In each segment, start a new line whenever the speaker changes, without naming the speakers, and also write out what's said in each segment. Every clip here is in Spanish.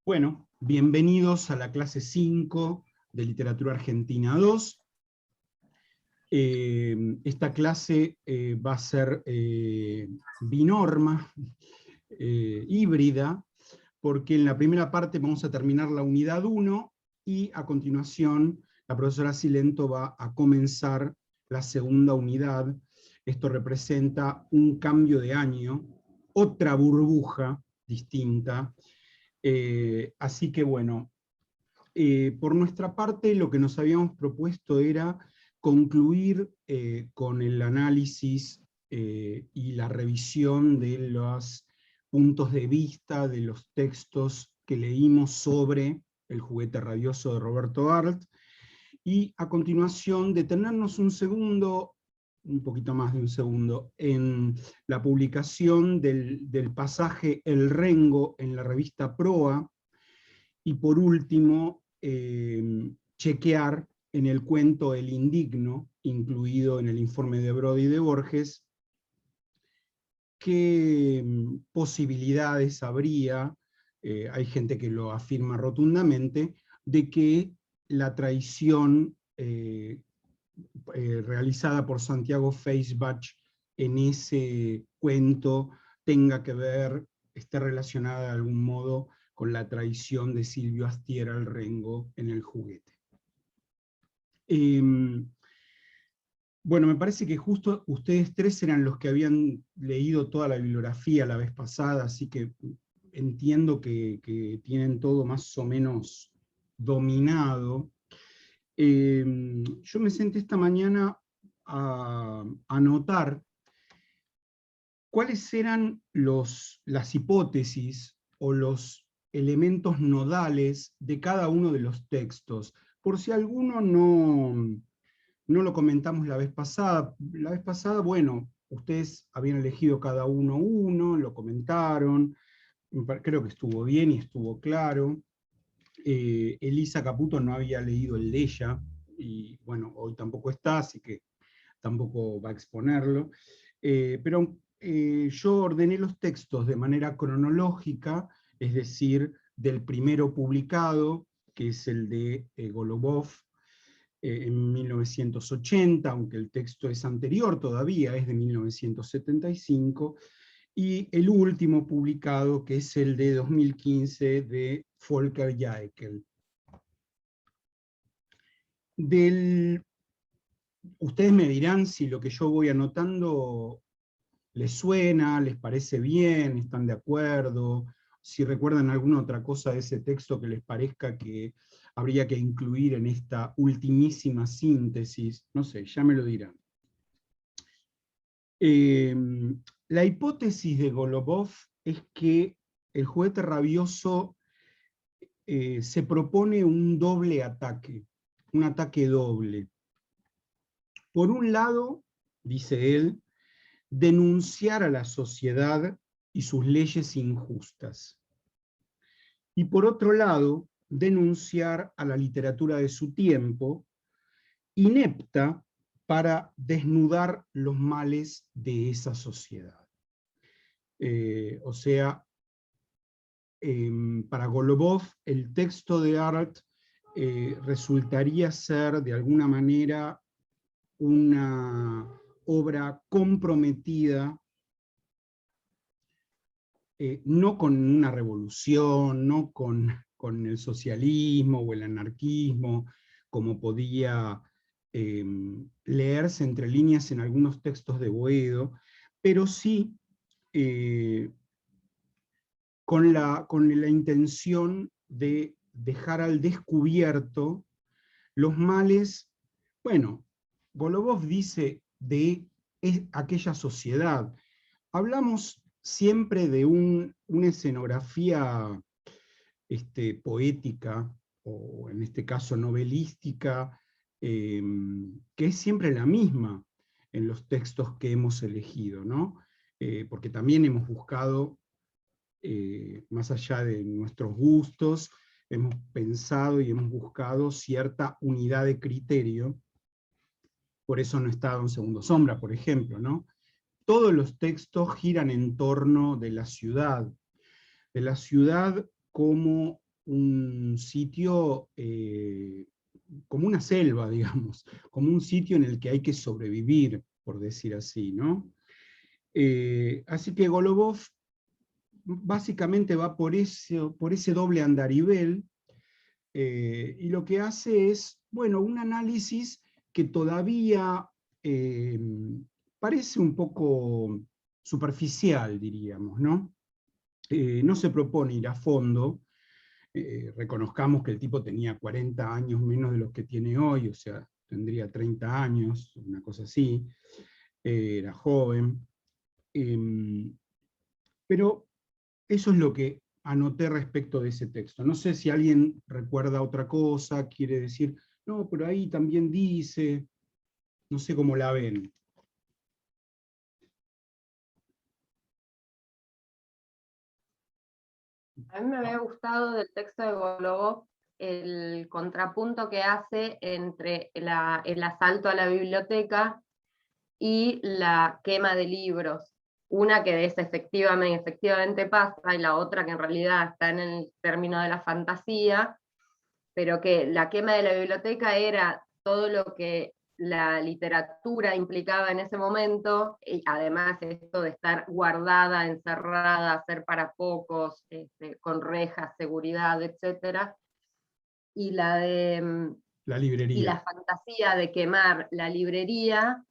Bueno, bienvenidos a la clase 5 de Literatura Argentina 2. Esta clase va a ser binorma, híbrida, porque en la primera parte vamos a terminar la unidad 1 y a continuación la profesora Silento va a comenzar la segunda unidad. Esto representa un cambio de año, otra burbuja distinta. Así que bueno, por nuestra parte lo que nos habíamos propuesto era concluir con el análisis y la revisión de los puntos de vista de los textos que leímos sobre El juguete rabioso de Roberto Arlt, y a continuación detenernos un segundo, un poquito más de un segundo, en la publicación del pasaje El Rengo en la revista Proa, y por último, chequear en el cuento El Indigno, incluido en el informe de Brody y de Borges, qué posibilidades habría, hay gente que lo afirma rotundamente, de que la traición realizada por Santiago Feisbach en ese cuento tenga que ver, esté relacionada de algún modo con la traición de Silvio Astier al Rengo en El juguete. Bueno, me parece que justo ustedes tres eran los que habían leído toda la bibliografía la vez pasada, así que entiendo que tienen todo más o menos dominado. Yo me senté esta mañana a anotar cuáles eran las hipótesis o los elementos nodales de cada uno de los textos, por si alguno no lo comentamos la vez pasada. La vez pasada, bueno, ustedes habían elegido cada uno, lo comentaron, creo que estuvo bien y estuvo claro. Elisa Caputo no había leído el de ella, y bueno, hoy tampoco está, así que tampoco va a exponerlo. Pero yo ordené los textos de manera cronológica, es decir, del primero publicado, que es el de Golubov, en 1980, aunque el texto es anterior todavía, es de 1975, y el último publicado, que es el de 2015 de Volker Jaekel. Ustedes me dirán si lo que yo voy anotando les suena, les parece bien, están de acuerdo, si recuerdan alguna otra cosa de ese texto que les parezca que habría que incluir en esta ultimísima síntesis, no sé, ya me lo dirán. La hipótesis de Golubov es que El juguete rabioso se propone un doble ataque, un ataque doble. Por un lado, dice él, denunciar a la sociedad y sus leyes injustas. Y por otro lado, denunciar a la literatura de su tiempo, inepta para desnudar los males de esa sociedad. O sea, para Golubov, el texto de Arlt resultaría ser de alguna manera una obra comprometida, no con una revolución, no con el socialismo o el anarquismo, como podía leerse entre líneas en algunos textos de Boedo, pero sí con la intención de dejar al descubierto los males. Bueno, Golubov dice de aquella sociedad. Hablamos siempre de una escenografía poética, o en este caso novelística, que es siempre la misma en los textos que hemos elegido, ¿no? Porque también hemos buscado, más allá de nuestros gustos, hemos pensado y hemos buscado cierta unidad de criterio. Por eso no está Don Segundo Sombra, por ejemplo, ¿no? Todos los textos giran en torno de la ciudad como un sitio como una selva, digamos, como un sitio en el que hay que sobrevivir, por decir así, ¿no? Así que Golubov básicamente va por ese doble andarivel, y lo que hace es, bueno, un análisis que todavía eh, parece un poco superficial, diríamos, ¿no? No se propone ir a fondo. Reconozcamos que el tipo tenía 40 años menos de los que tiene hoy, o sea, tendría 30 años, una cosa así, era joven. Pero eso es lo que anoté respecto de ese texto. No sé si alguien recuerda otra cosa, quiere decir, no, pero ahí también dice, no sé cómo la ven.
A mí me había gustado del texto de Golubov el contrapunto que hace entre el asalto a la biblioteca y la quema de libros. Una que es efectivamente pasa, y la otra que en realidad está en el término de la fantasía, pero que la quema de la biblioteca era todo lo que la literatura implicaba en ese momento, y además esto de estar guardada, encerrada, ser para pocos, con rejas, seguridad, etc. Y
La
y
librería.
la fantasía de quemar la librería,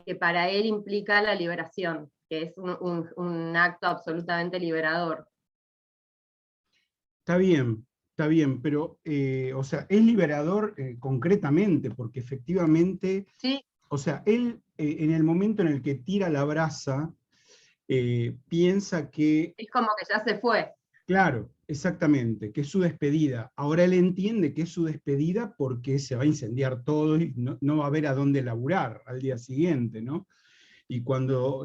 que para él implica la liberación, que es un acto absolutamente liberador.
Está bien, pero, o sea, es liberador concretamente, porque efectivamente,
Sí,
o sea, él en el momento en el que tira la brasa, piensa que,
es como que ya se fue.
claro, exactamente, que es su despedida. Ahora él entiende que es su despedida porque se va a incendiar todo y no va a haber a dónde laburar al día siguiente, ¿no? Y cuando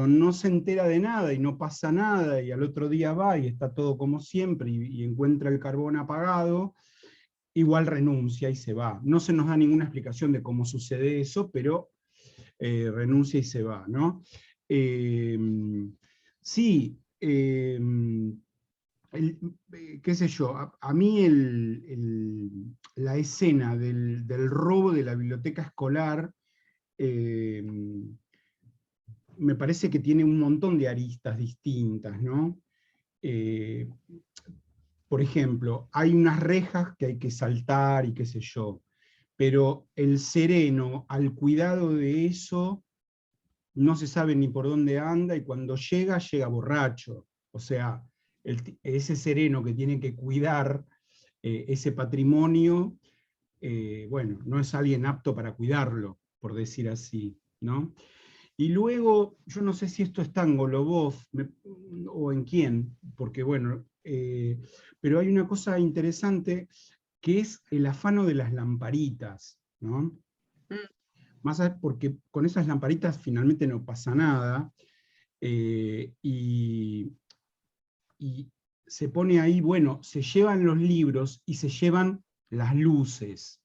no se entera de nada y no pasa nada, y al otro día va y está todo como siempre y encuentra el carbón apagado, igual renuncia y se va. No se nos da ninguna explicación de cómo sucede eso, pero renuncia y se va, ¿no? Eh, sí, qué sé yo, a mí la escena del robo de la biblioteca escolar eh, me parece que tiene un montón de aristas distintas, ¿no? Eh, por ejemplo, hay unas rejas que hay que saltar y qué sé yo, pero el sereno al cuidado de eso no se sabe ni por dónde anda y cuando llega, llega borracho. O sea, ese sereno que tiene que cuidar ese patrimonio, bueno, no es alguien apto para cuidarlo, por decir así, ¿no? Y luego, yo no sé si esto está en Golubov o en quién, porque bueno, pero hay una cosa interesante que es el afano de las lamparitas, ¿no?
Mm.
Más porque con esas lamparitas finalmente no pasa nada, y se pone ahí, bueno, se llevan los libros y se llevan las luces,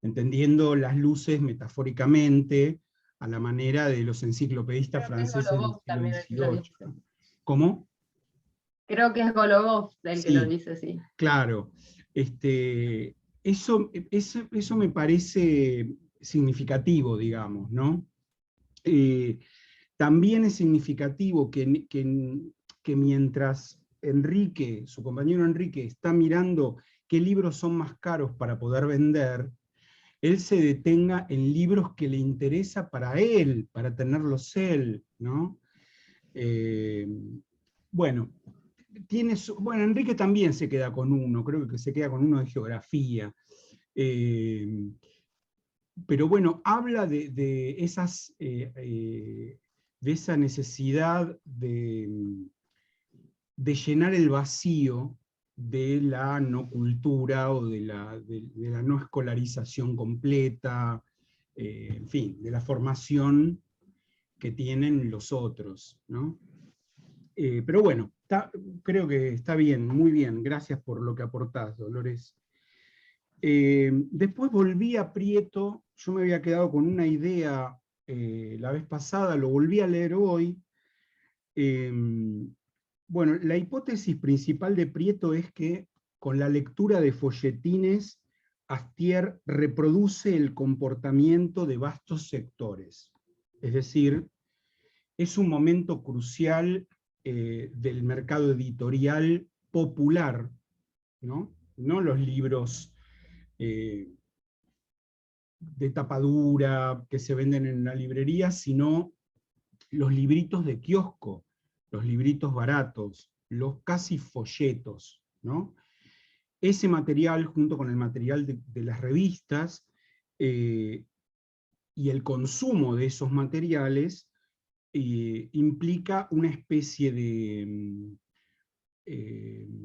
entendiendo las luces metafóricamente, a la manera de los enciclopedistas
Creo que es
franceses del
Golubov
siglo
también el que lo
XVIII.
dice.
¿Cómo?
Creo que es Golubov el que lo
Sí,
dice, sí.
claro. Eso me parece significativo, digamos, ¿no? Eh, También es significativo que mientras Enrique, su compañero Enrique, está mirando qué libros son más caros para poder vender, él se detenga en libros que le interesa para él, para tenerlos él, ¿no? Eh, bueno, bueno, Enrique también se queda con uno, creo que se queda con uno de geografía. Eh, pero bueno, habla de esa necesidad de llenar el vacío de la no cultura o de la no escolarización completa, en fin, de la formación que tienen los otros, ¿no? Pero bueno, creo que está bien, muy bien, gracias por lo que aportás, Dolores. Después volví a Prieto, yo me había quedado con una idea la vez pasada, lo volví a leer hoy. Eh, bueno, la hipótesis principal de Prieto es que con la lectura de folletines, Astier reproduce el comportamiento de vastos sectores. Es decir, es un momento crucial del mercado editorial popular, ¿no? No los libros de tapadura que se venden en la librería, sino los libritos de kiosco, los libritos baratos, los casi folletos, ¿no? Ese material, junto con el material de las revistas, y el consumo de esos materiales, implica una especie de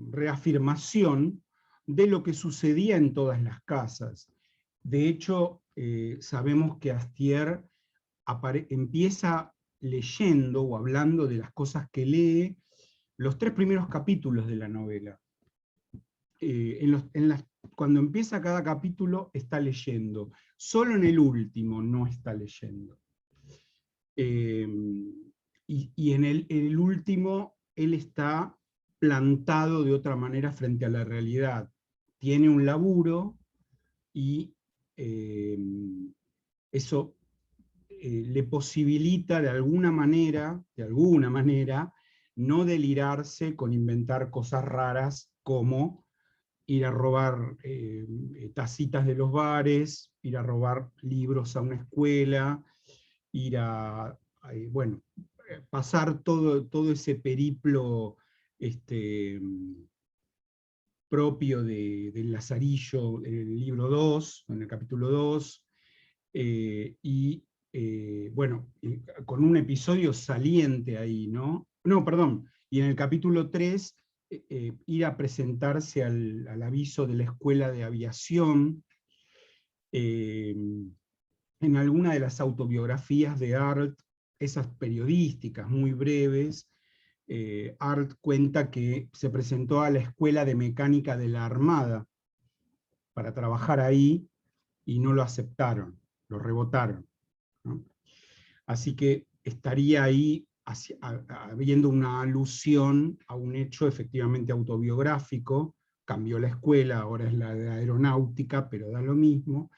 reafirmación de lo que sucedía en todas las casas. De hecho, sabemos que Astier empieza leyendo o hablando de las cosas que lee los 3 primeros capítulos de la novela. Cuando empieza cada capítulo está leyendo, solo en el último no está leyendo. Y en el último él está plantado de otra manera frente a la realidad. Tiene un laburo y eso le posibilita de alguna manera, no delirarse con inventar cosas raras como ir a robar tacitas de los bares, ir a robar libros a una escuela, ir bueno, pasar todo ese periplo propio del Lazarillo en el libro 2, en el capítulo 2, y bueno, con un episodio saliente ahí, ¿no? No, perdón, y en el capítulo 3, ir a presentarse al aviso de la escuela de aviación. En alguna de las autobiografías de Arlt, esas periodísticas muy breves, Arlt cuenta que se presentó a la Escuela de Mecánica de la Armada para trabajar ahí y no lo aceptaron, lo rebotaron, ¿no? Así que estaría ahí habiendo una alusión a un hecho efectivamente autobiográfico. Cambió la escuela, ahora es la de aeronáutica, pero da lo mismo,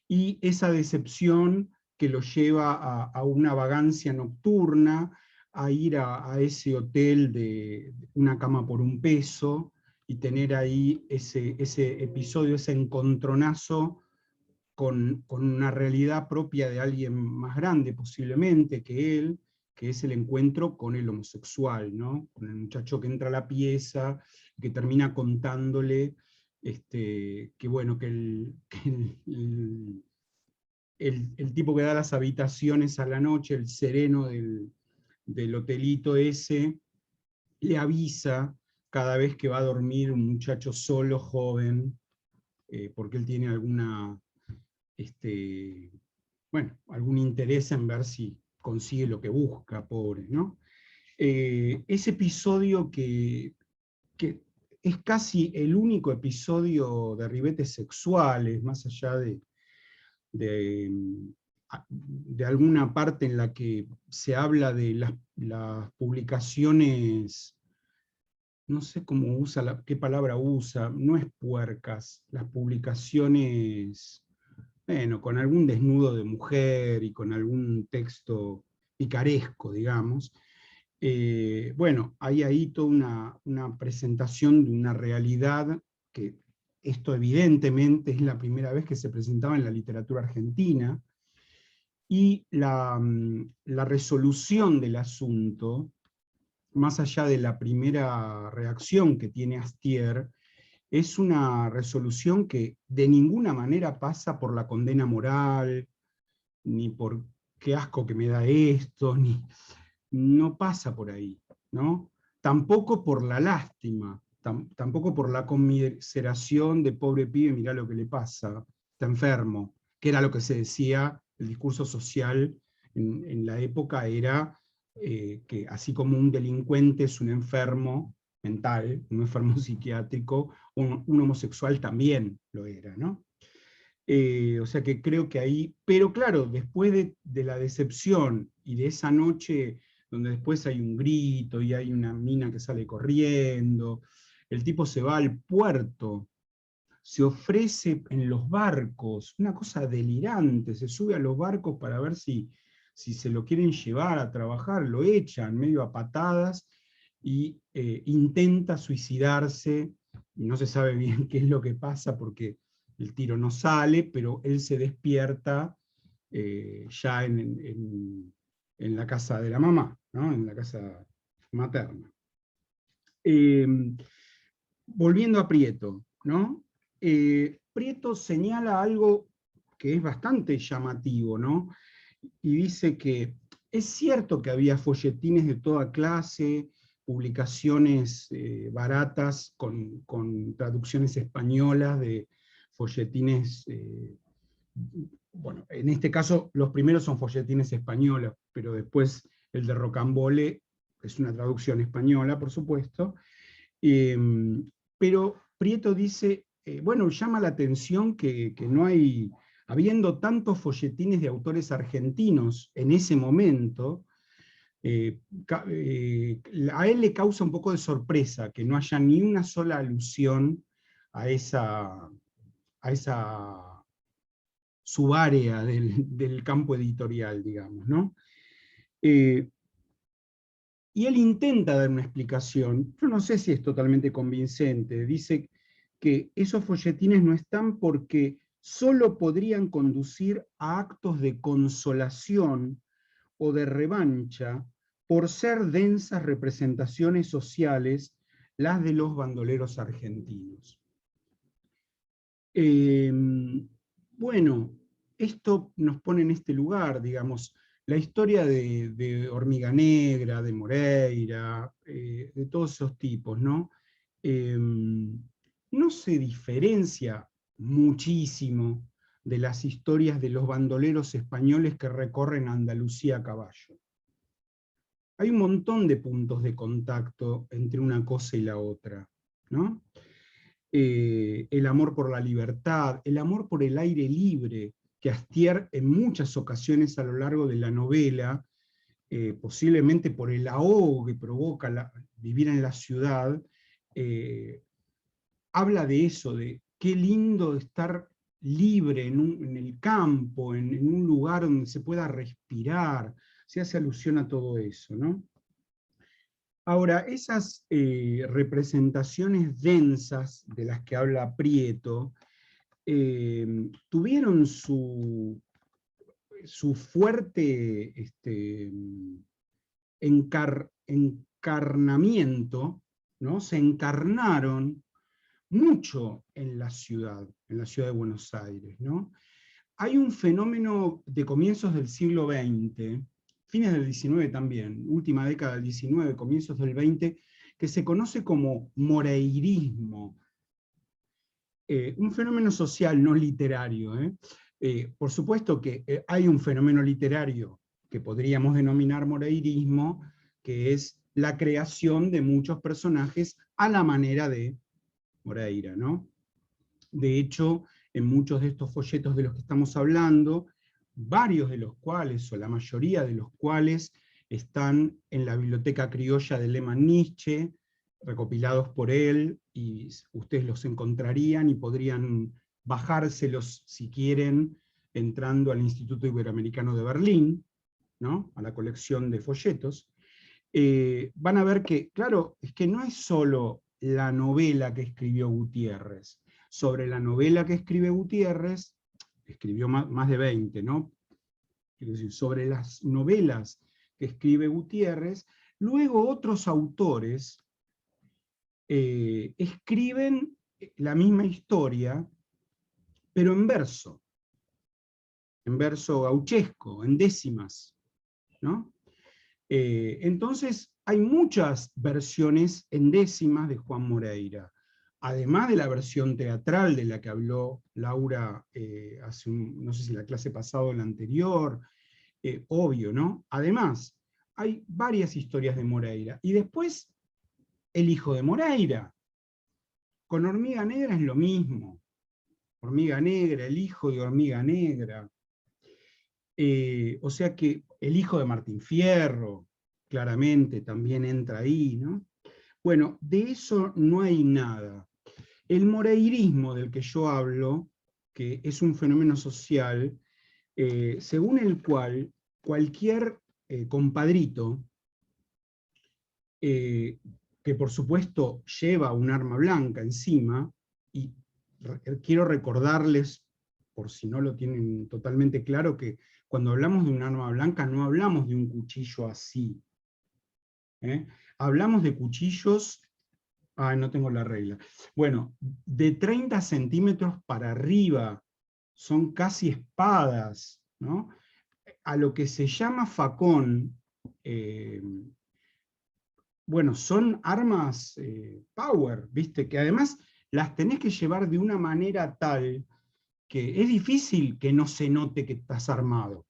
y esa decepción que lo lleva a una vagancia nocturna, a ir a ese hotel de una cama por un peso, y tener ahí ese episodio, ese encontronazo con una realidad propia de alguien más grande posiblemente que él, que es el encuentro con el homosexual, ¿no? Con el muchacho que entra a la pieza, que termina contándole que bueno, que el tipo que da las habitaciones a la noche, el sereno del hotelito ese, le avisa cada vez que va a dormir un muchacho solo, joven, porque él tiene bueno, algún interés en ver si consigue lo que busca, pobre, ¿no? Ese episodio que es casi el único episodio de ribetes sexuales, más allá de alguna parte en la que se habla de las publicaciones, no sé cómo usa, qué palabra usa, no es puercas, las publicaciones, bueno, con algún desnudo de mujer y con algún texto picaresco, digamos. Bueno, hay ahí toda una presentación de una realidad que esto evidentemente es la primera vez que se presentaba en la literatura argentina, y la resolución del asunto, más allá de la primera reacción que tiene Astier, es una resolución que de ninguna manera pasa por la condena moral, ni por qué asco que me da esto, no pasa por ahí, ¿no? Tampoco por la lástima, tampoco por la conmiseración de pobre pibe, mirá lo que le pasa, está enfermo, que era lo que se decía, el discurso social en la época era que así como un delincuente es un enfermo mental, un enfermo psiquiátrico, un homosexual también lo era, ¿no? O sea que creo que ahí, pero claro, después de la decepción y de esa noche donde después hay un grito y hay una mina que sale corriendo, el tipo se va al puerto, se ofrece en los barcos, una cosa delirante, se sube a los barcos para ver si se lo quieren llevar a trabajar, lo echan medio a patadas, y intenta suicidarse, no se sabe bien qué es lo que pasa porque el tiro no sale, pero él se despierta ya en la casa de la mamá, ¿no? En la casa materna. Volviendo a Prieto, ¿no? Prieto señala algo que es bastante llamativo, ¿no? Y dice que es cierto que había folletines de toda clase, publicaciones baratas con traducciones españolas de folletines, bueno, en este caso los primeros son folletines españoles, pero después el de Rocambole es una traducción española, por supuesto. Pero Prieto dice, bueno, llama la atención que no hay, habiendo tantos folletines de autores argentinos en ese momento, a él le causa un poco de sorpresa que no haya ni una sola alusión a esa subárea del campo editorial, digamos, ¿no? Y él intenta dar una explicación, yo no sé si es totalmente convincente, dice que esos folletines no están porque solo podrían conducir a actos de consolación o de revancha por ser densas representaciones sociales las de los bandoleros argentinos. Bueno, esto nos pone en este lugar, digamos, la historia de Hormiga Negra, de Moreira, de todos esos tipos, ¿no? No se diferencia muchísimo de las historias de los bandoleros españoles que recorren Andalucía a caballo. Hay un montón de puntos de contacto entre una cosa y la otra, ¿no? El amor por la libertad, el amor por el aire libre, que Astier en muchas ocasiones a lo largo de la novela, posiblemente por el ahogo que provoca vivir en la ciudad, habla de eso, de qué lindo estar libre en el campo, en un lugar donde se pueda respirar, se hace alusión a todo eso, ¿no? Ahora, esas representaciones densas de las que habla Prieto, tuvieron su fuerte encarnamiento, ¿no? Se encarnaron mucho en la ciudad de Buenos Aires, ¿no? Hay un fenómeno de comienzos del siglo XX, fines del XIX también, última década del XIX, comienzos del XX, que se conoce como moreirismo. Un fenómeno social, no literario. Por supuesto que hay un fenómeno literario que podríamos denominar moreirismo, que es la creación de muchos personajes a la manera de Moreira, ¿no? De hecho, en muchos de estos folletos de los que estamos hablando, varios de los cuales, o la mayoría de los cuales, están en la Biblioteca Criolla de Lehmann-Nietzsche, recopilados por él, y ustedes los encontrarían y podrían bajárselos si quieren, entrando al Instituto Iberoamericano de Berlín, ¿no? A la colección de folletos. Van a ver que, claro, es que no es solo la novela que escribió Gutiérrez. Sobre la novela que escribe Gutiérrez, escribió más de 20, ¿no? Quiero decir, sobre las novelas que escribe Gutiérrez, luego otros autores escriben la misma historia, pero en verso gauchesco, en décimas, ¿no? Entonces, hay muchas versiones en décimas de Juan Moreira, además de la versión teatral de la que habló Laura hace no sé si la clase pasada o la anterior, obvio, ¿no? Además, hay varias historias de Moreira. Y después, el hijo de Moreira. Con Hormiga Negra es lo mismo. Hormiga Negra, el hijo de Hormiga Negra. O sea que el hijo de Martín Fierro, claramente, también entra ahí, ¿no? Bueno, de eso no hay nada. El moreirismo del que yo hablo, que es un fenómeno social, según el cual cualquier compadrito, que por supuesto lleva un arma blanca encima, y quiero recordarles, por si no lo tienen totalmente claro, que cuando hablamos de un arma blanca no hablamos de un cuchillo así. Hablamos de cuchillos, no tengo la regla. Bueno, de 30 centímetros para arriba, son casi espadas, ¿no? A lo que se llama facón, bueno, son armas power, ¿viste? Que además las tenés que llevar de una manera tal que es difícil que no se note que estás armado.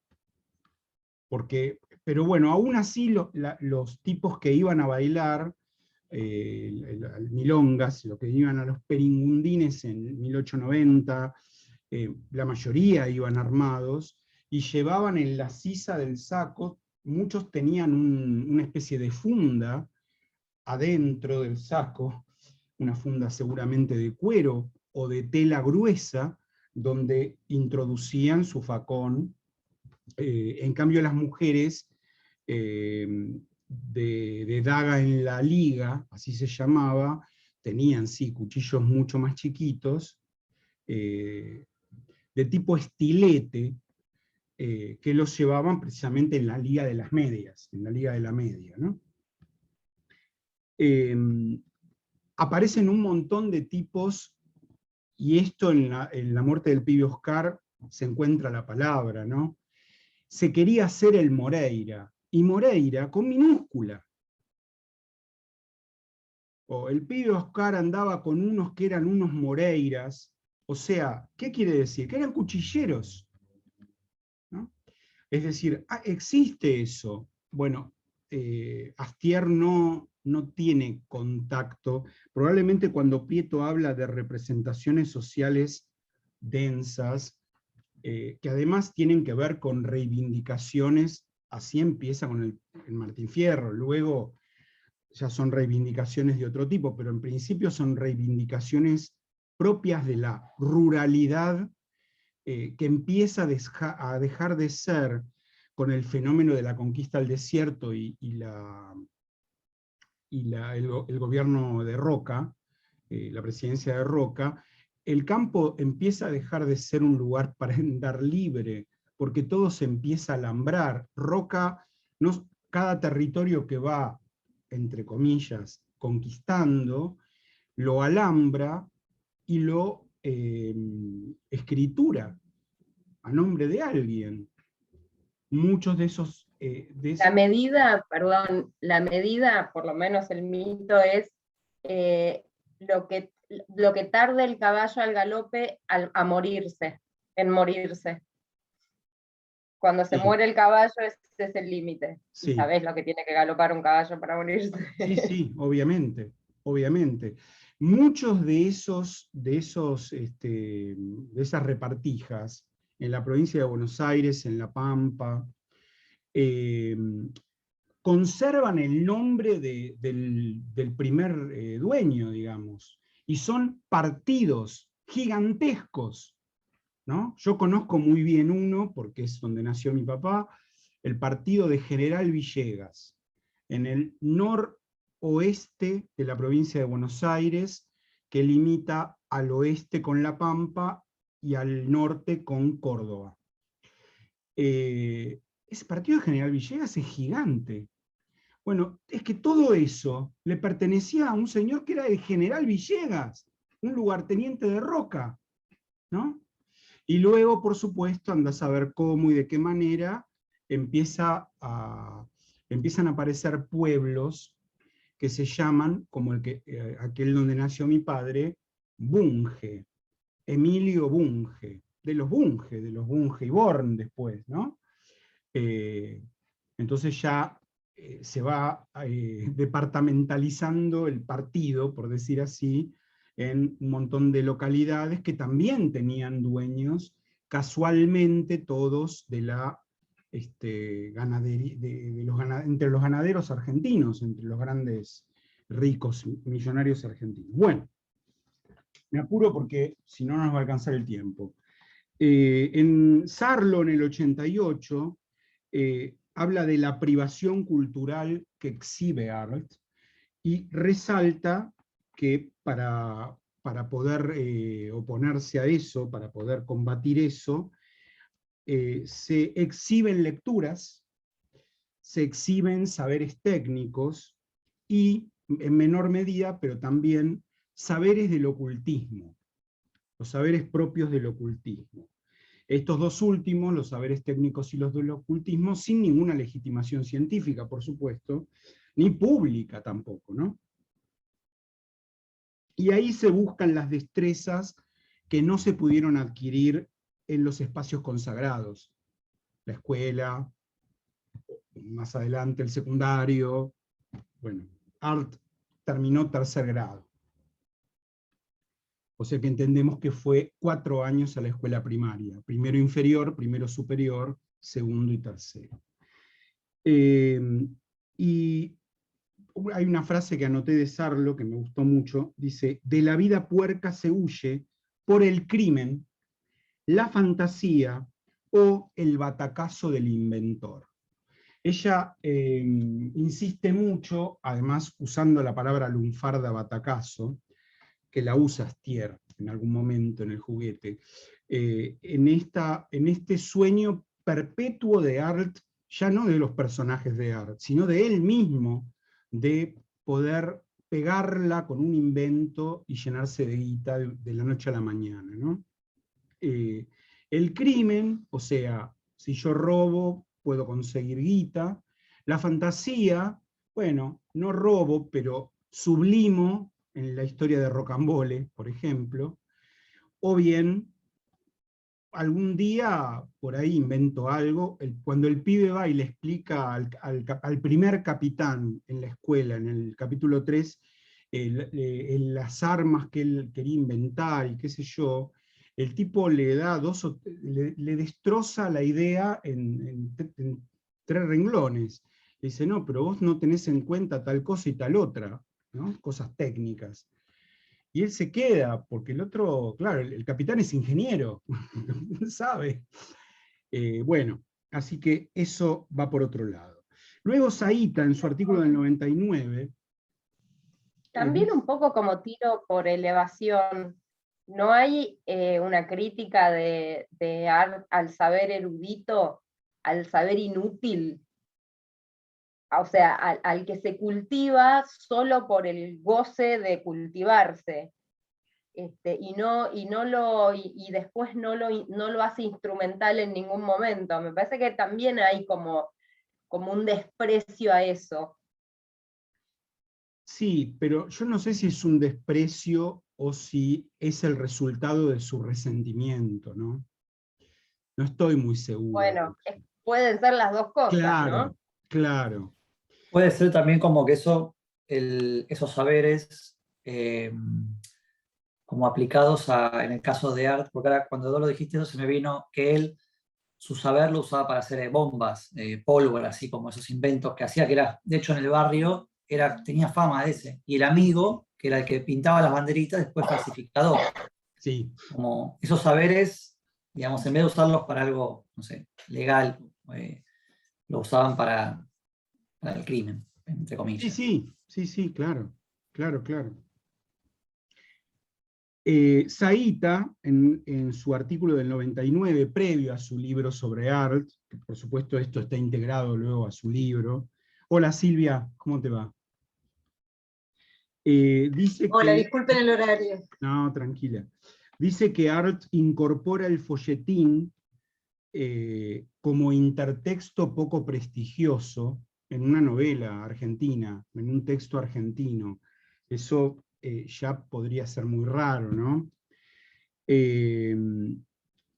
Pero bueno, aún así los tipos que iban a bailar, milongas, los que iban a los peringundines en 1890, la mayoría iban armados, y llevaban en la sisa del saco, muchos tenían una especie de funda adentro del saco, una funda seguramente de cuero o de tela gruesa, donde introducían su facón. En cambio las mujeres, de daga en la liga, así se llamaba, tenían sí cuchillos mucho más chiquitos, de tipo estilete, que los llevaban precisamente en la liga de las medias, en la liga de la media, ¿no? Aparecen un montón de tipos, y esto en la muerte del pibe Oscar se encuentra la palabra, ¿no? Se quería hacer el Moreira, y Moreira con minúscula. O el pibe Oscar andaba con unos que eran unos Moreiras, o sea, ¿qué quiere decir? Que eran cuchilleros, ¿no? Es decir, existe eso. Bueno, Astier no tiene contacto. Probablemente cuando Prieto habla de representaciones sociales densas, que además tienen que ver con reivindicaciones, así empieza con el Martín Fierro, luego ya son reivindicaciones de otro tipo, pero en principio son reivindicaciones propias de la ruralidad, que empieza a dejar de ser, con el fenómeno de la conquista del desierto el gobierno de Roca, la presidencia de Roca. El campo empieza a dejar de ser un lugar para andar libre, porque todo se empieza a alambrar. Roca, cada territorio que va, entre comillas, conquistando, lo alambra y lo escritura a nombre de alguien. Muchos de esos...
La medida, perdón, la medida, por lo menos el mito, es lo que tarde el caballo al galope a morirse, en morirse. Cuando se muere el caballo, ese es el límite.
Sí.
¿Sabés lo que tiene que galopar un caballo para morirse?
Sí, obviamente, obviamente. Muchos de esas repartijas en la provincia de Buenos Aires, en La Pampa, conservan el nombre del primer dueño, digamos, y son partidos gigantescos, ¿no? Yo conozco muy bien uno, porque es donde nació mi papá, el partido de General Villegas, en el noroeste de la provincia de Buenos Aires, que limita al oeste con La Pampa y al norte con Córdoba. Ese partido de General Villegas es gigante. Bueno, es que todo eso le pertenecía a un señor que era el General Villegas, un lugarteniente de Roca, ¿no? Y luego, por supuesto, andás a ver cómo y de qué manera empiezan a aparecer pueblos que se llaman, como aquel donde nació mi padre, Bunge, Emilio Bunge, de los Bunge y Born después, ¿no? Entonces ya se va departamentalizando el partido, por decir así, en un montón de localidades que también tenían dueños, casualmente todos de la ganadería, entre los ganaderos argentinos, entre los ricos, millonarios argentinos. Bueno, me apuro porque si no, no nos va a alcanzar el tiempo. En Sarlo, en el 88, habla de la privación cultural que exhibe Arlt y resalta que para poder oponerse a eso, para poder combatir eso, se exhiben lecturas, se exhiben saberes técnicos y, en menor medida, pero también saberes del ocultismo, los saberes propios del ocultismo. Estos dos últimos, los saberes técnicos y los del ocultismo, sin ninguna legitimación científica, por supuesto, ni pública tampoco, ¿no? Y ahí se buscan las destrezas que no se pudieron adquirir en los espacios consagrados, la escuela, más adelante el secundario. Bueno, Arlt terminó tercer grado. O sea que entendemos que fue 4 años a la escuela primaria, primero inferior, primero superior, segundo y tercero. Y hay una frase que anoté de Sarlo que me gustó mucho, dice: de la vida puerca se huye por el crimen, la fantasía o el batacazo del inventor. Ella insiste mucho, además usando la palabra lunfarda batacazo, que la usa Astier en algún momento en el juguete, en este sueño perpetuo de Arlt, ya no de los personajes de Arlt, sino de él mismo, de poder pegarla con un invento y llenarse de guita de la noche a la mañana, ¿no? El crimen, o sea, si yo robo, puedo conseguir guita. La fantasía, bueno, no robo, pero sublimo en la historia de Rocambole, por ejemplo. O bien, algún día por ahí invento algo. Cuando el pibe va y le explica al primer capitán en la escuela, en el capítulo 3, las armas que él quería inventar y qué sé yo, el tipo le da le destroza la idea en 3 renglones. Le dice: no, pero vos no tenés en cuenta tal cosa y tal otra, ¿no? Cosas técnicas. Y él se queda, porque el otro, claro, el capitán es ingeniero, sabe. Bueno, así que eso va por otro lado. Luego Saita, en su artículo del 99,
También un poco como tiro por elevación, ¿no hay una crítica de Arlt al saber erudito, al saber inútil? O sea, al que se cultiva solo por el goce de cultivarse, y después no lo hace instrumental en ningún momento. Me parece que también hay como un desprecio a eso.
sí, pero yo no sé si es un desprecio o si es el resultado de su resentimiento, ¿no? No estoy muy seguro.
Bueno, pueden ser las dos cosas, ¿no?
Claro, claro.
Puede ser también como que esos saberes, como aplicados en el caso de Art, porque ahora cuando lo dijiste eso se me vino que él, su saber lo usaba para hacer bombas, pólvora, así como esos inventos que hacía, que era, de hecho en el barrio, tenía fama de ese. Y el amigo, que era el que pintaba las banderitas, después falsificador.
Sí.
Como esos saberes, digamos, en vez de usarlos para algo, no sé, legal, lo usaban para el crimen, entre comillas.
Sí, claro, claro, claro. Saita, en su artículo del 99, previo a su libro sobre Arlt, que por supuesto esto está integrado luego a su libro. Hola Silvia, ¿cómo te va? Dice
Hola,
que...
disculpen el horario.
No, tranquila. Dice que Arlt incorpora el folletín como intertexto poco prestigioso en una novela argentina, en un texto argentino. Eso ya podría ser muy raro, ¿no?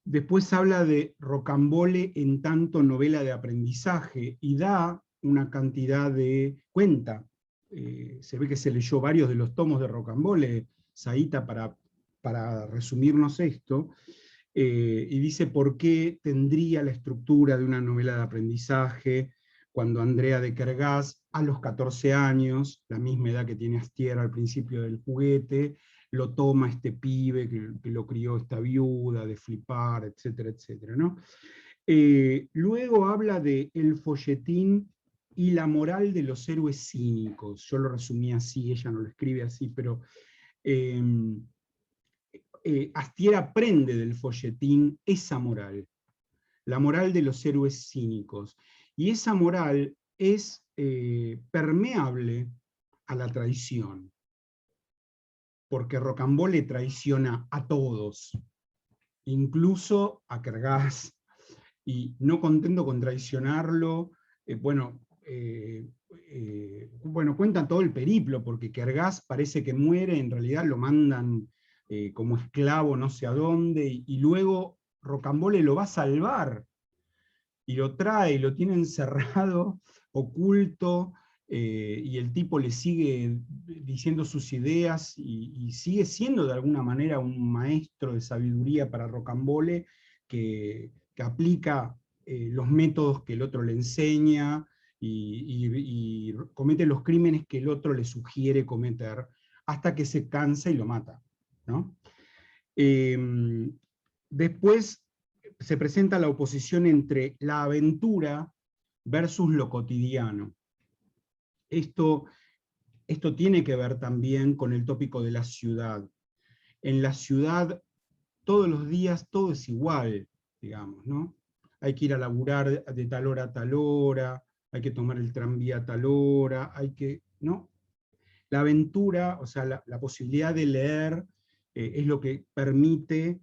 Después habla de Rocambole en tanto novela de aprendizaje y da una cantidad de cuenta. Se ve que se leyó varios de los tomos de Rocambole, Saita, para resumirnos esto, y dice por qué tendría la estructura de una novela de aprendizaje, cuando Andrea de Kergás, a los 14 años, la misma edad que tiene Astier al principio del juguete, lo toma este pibe que lo crió esta viuda, de flipar, etcétera, etcétera, ¿no? Luego habla de el folletín y la moral de los héroes cínicos. Yo lo resumí así, ella no lo escribe así, pero Astier aprende del folletín esa moral, la moral de los héroes cínicos. Y esa moral es permeable a la traición, porque Rocambole traiciona a todos, incluso a Kergás, y no contento con traicionarlo, bueno, cuentan todo el periplo, porque Kergás parece que muere, en realidad lo mandan como esclavo no sé a dónde, y luego Rocambole lo va a salvar, y lo trae, y lo tiene encerrado, oculto, y el tipo le sigue diciendo sus ideas, y sigue siendo de alguna manera un maestro de sabiduría para Rocambole, que aplica los métodos que el otro le enseña, y comete los crímenes que el otro le sugiere cometer, hasta que se cansa y lo mata, ¿no? Después se presenta la oposición entre la aventura versus lo cotidiano. Esto tiene que ver también con el tópico de la ciudad. En la ciudad, todos los días, todo es igual, digamos, ¿no? Hay que ir a laburar de tal hora a tal hora, hay que tomar el tranvía a tal hora, ¿no? La aventura, o sea, la posibilidad de leer, es lo que permite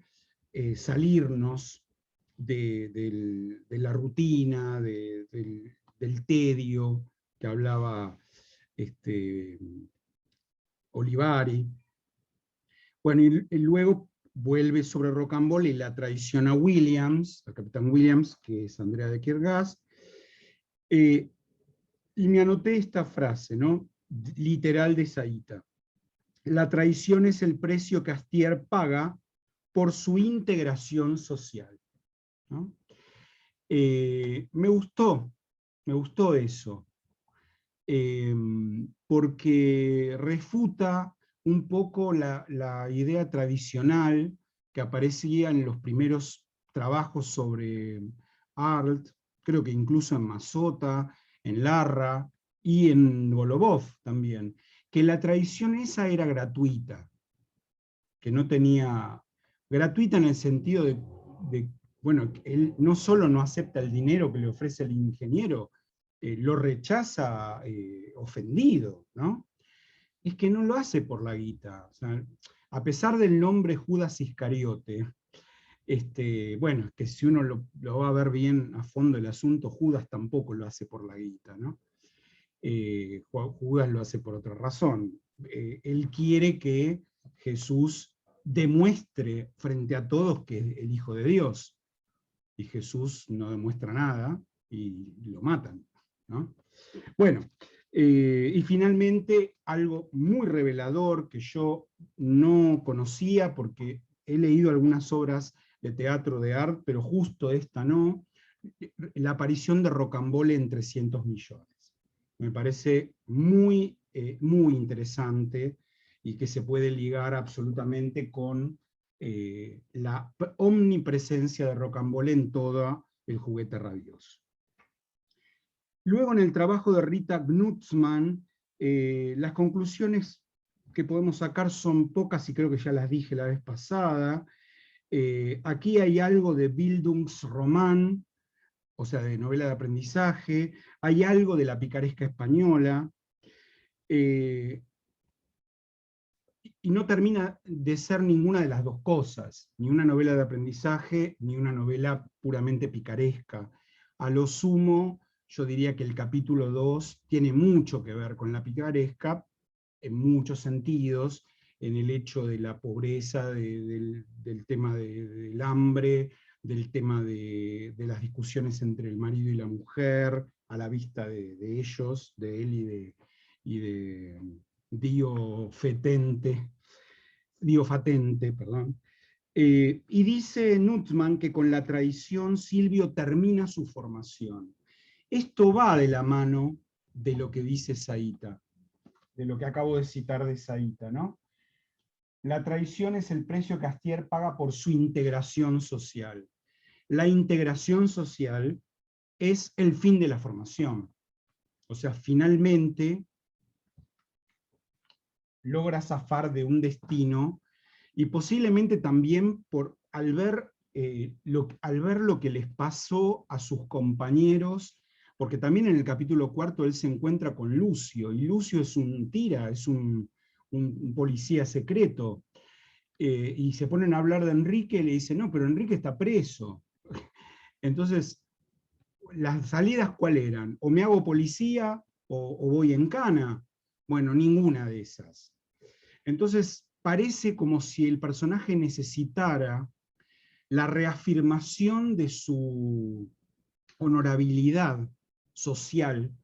salirnos de la rutina, del tedio que hablaba Olivari. Bueno, y luego vuelve sobre Rocambole y la traición a Williams, al capitán Williams, que es Andrea de Kergás, y me anoté esta frase, ¿no? Literal de Saíta. La traición es el precio que Astier paga por su integración social, ¿no? Me gustó eso, porque refuta un poco la idea tradicional que aparecía en los primeros trabajos sobre Arlt, creo que incluso en Mazota, en Larra y en Golubov también, que la traición esa era gratuita, que no tenía, gratuita en el sentido bueno, él no solo no acepta el dinero que le ofrece el ingeniero, lo rechaza ofendido, ¿no? Es que no lo hace por la guita. O sea, a pesar del nombre Judas Iscariote, bueno, es que si uno lo va a ver bien a fondo el asunto, Judas tampoco lo hace por la guita, ¿no? Judas lo hace por otra razón. Él quiere que Jesús demuestre frente a todos que es el Hijo de Dios, y Jesús no demuestra nada, y lo matan, ¿no? Bueno, y finalmente algo muy revelador que yo no conocía, porque he leído algunas obras de teatro de Arlt, pero justo esta no, la aparición de Rocambole en 300 millones. Me parece muy, muy interesante, y que se puede ligar absolutamente con la omnipresencia de Rocambole en todo el juguete rabioso. Luego, en el trabajo de Rita Gnutzmann, las conclusiones que podemos sacar son pocas, y creo que ya las dije la vez pasada. Aquí hay algo de Bildungsroman, o sea, de novela de aprendizaje, hay algo de la picaresca española, y no termina de ser ninguna de las dos cosas, ni una novela de aprendizaje, ni una novela puramente picaresca. A lo sumo, yo diría que el capítulo 2 tiene mucho que ver con la picaresca, en muchos sentidos, en el hecho de la pobreza, del tema del hambre, del tema de las discusiones entre el marido y la mujer, a la vista de ellos, de él y de Dio Fatente, perdón. Y dice Gnutzmann que con la traición Silvio termina su formación. Esto va de la mano de lo que dice Zaita, de lo que acabo de citar de Zaita, ¿no? La traición es el precio que Astier paga por su integración social. La integración social es el fin de la formación. O sea, finalmente logra zafar de un destino y posiblemente también al ver lo que les pasó a sus compañeros, porque también en el capítulo 4 él se encuentra con Lucio, y Lucio es un tira, es un policía secreto, y se ponen a hablar de Enrique y le dicen, no, pero Enrique está preso. Entonces, ¿las salidas cuáles eran? O me hago policía o voy en cana. Bueno, ninguna de esas. Entonces, parece como si el personaje necesitara la reafirmación de su honorabilidad social,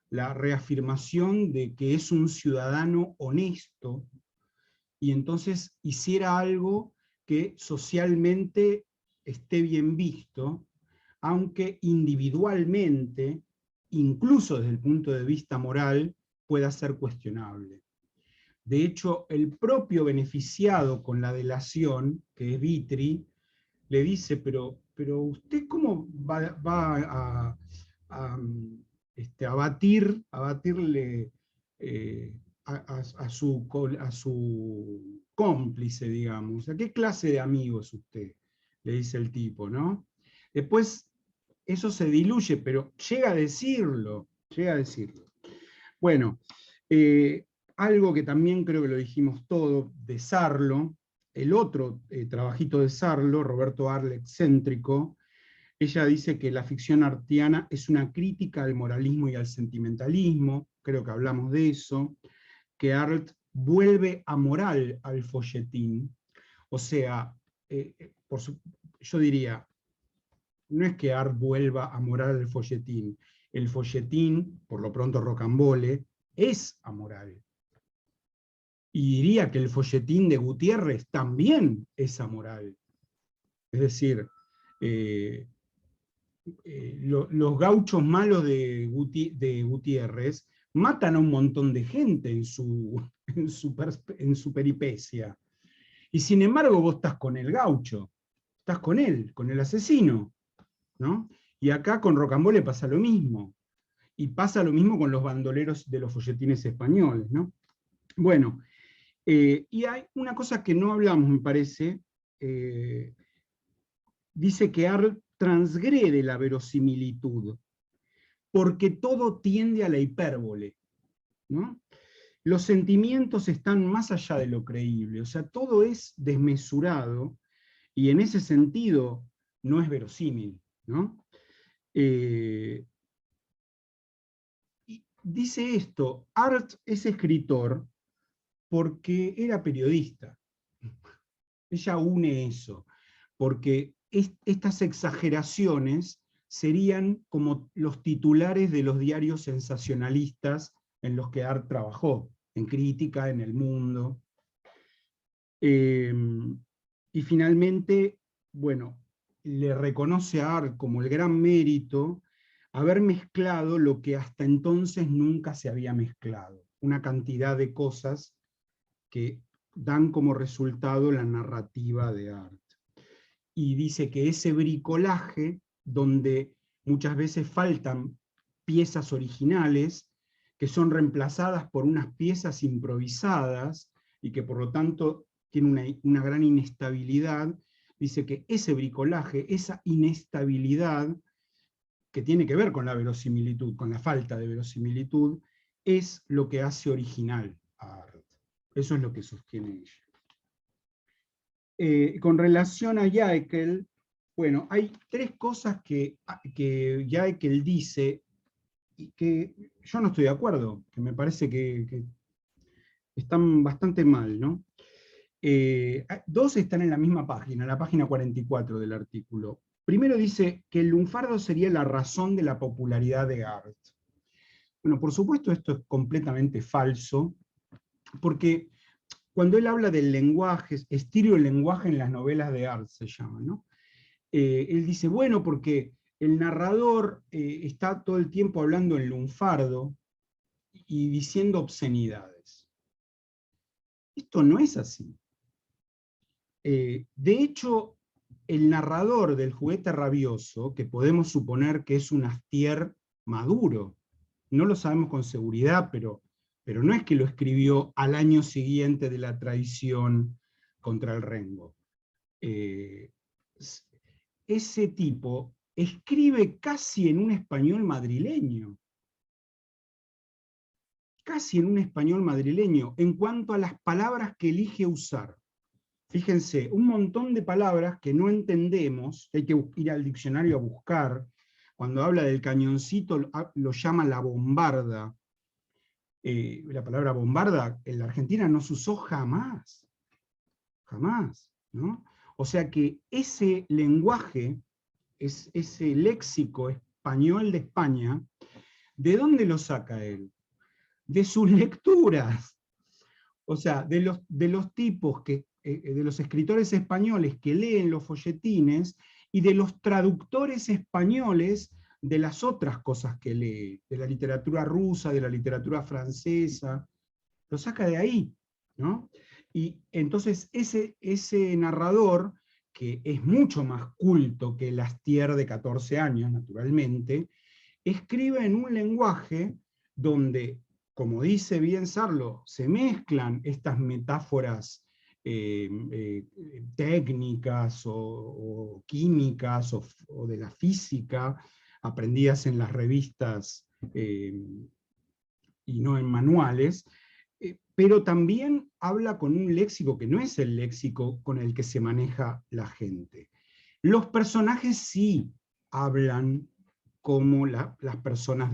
la reafirmación de que es un ciudadano honesto, y entonces hiciera algo que socialmente esté bien visto, aunque individualmente, incluso desde el punto de vista moral, pueda ser cuestionable. De hecho, el propio beneficiado con la delación, que es Vitri, le dice, pero usted cómo va a batirle a su cómplice, digamos. ¿A qué clase de amigo es usted? Le dice el tipo, ¿no? Después eso se diluye, pero llega a decirlo, llega a decirlo. Bueno, algo que también creo que lo dijimos todo, de Sarlo, el otro trabajito de Sarlo, Roberto Arle, excéntrico, ella dice que la ficción artiana es una crítica al moralismo y al sentimentalismo, creo que hablamos de eso, que Arlt vuelve amoral al folletín, o sea, yo diría, no es que Art vuelva amoral al folletín, el folletín, por lo pronto Rocambole, es amoral. Y diría que el folletín de Gutiérrez también es amoral. Es decir, los gauchos malos de Gutiérrez matan a un montón de gente en su peripecia. Y sin embargo vos estás con el gaucho, estás con él, con el asesino, ¿no? Y acá con Rocambole pasa lo mismo. Y pasa lo mismo con los bandoleros de los folletines españoles, ¿no? Bueno, y hay una cosa que no hablamos, me parece, dice que Arlt transgrede la verosimilitud, porque todo tiende a la hipérbole, ¿no? Los sentimientos están más allá de lo creíble, o sea, todo es desmesurado, y en ese sentido no es verosímil, ¿no? Y dice esto, Arlt es escritor porque era periodista. Ella une eso, porque estas exageraciones serían como los titulares de los diarios sensacionalistas en los que Arlt trabajó, en Crítica, en El Mundo. Y finalmente, bueno, le reconoce a Arlt como el gran mérito haber mezclado lo que hasta entonces nunca se había mezclado, una cantidad de cosas que dan como resultado la narrativa de Arlt. Y dice que ese bricolaje, donde muchas veces faltan piezas originales, que son reemplazadas por unas piezas improvisadas, y que por lo tanto tiene una gran inestabilidad, dice que ese bricolaje, esa inestabilidad, que tiene que ver con la verosimilitud, con la falta de verosimilitud, es lo que hace original a Arlt. Eso es lo que sostiene ella. Con relación a Jaekel, bueno, hay tres cosas que Jaekel dice y que yo no estoy de acuerdo, que me parece que están bastante mal, ¿no? Dos están en la misma página, la página 44 del artículo. Primero dice que el lunfardo sería la razón de la popularidad de Arlt. Bueno, por supuesto esto es completamente falso, porque cuando él habla del lenguaje, estilo lenguaje en las novelas de Arlt se llama, ¿no? Él dice, bueno, porque el narrador está todo el tiempo hablando en lunfardo y diciendo obscenidades. Esto no es así. De hecho, el narrador del Juguete Rabioso, que podemos suponer que es un Astier maduro, no lo sabemos con seguridad, pero no es que lo escribió al año siguiente de la traición contra el Rengo. Ese tipo escribe casi en un español madrileño. Casi en un español madrileño, en cuanto a las palabras que elige usar. Fíjense, un montón de palabras que no entendemos, que hay que ir al diccionario a buscar. Cuando habla del cañoncito, lo llama la bombarda. La palabra bombarda en la Argentina no se usó jamás. Jamás, ¿no? O sea que ese lenguaje, ese léxico español de España, ¿de dónde lo saca él? De sus lecturas. O sea, de los tipos de los escritores españoles que leen los folletines y de los traductores españoles de las otras cosas que lee, de la literatura rusa, de la literatura francesa, lo saca de ahí, ¿no? Y entonces ese narrador, que es mucho más culto que el Astier de 14 años, naturalmente, escribe en un lenguaje donde, como dice bien Sarlo, se mezclan estas metáforas técnicas o químicas o de la física, aprendidas en las revistas y no en manuales, pero también habla con un léxico que no es el léxico con el que se maneja la gente. Los personajes sí hablan como las personas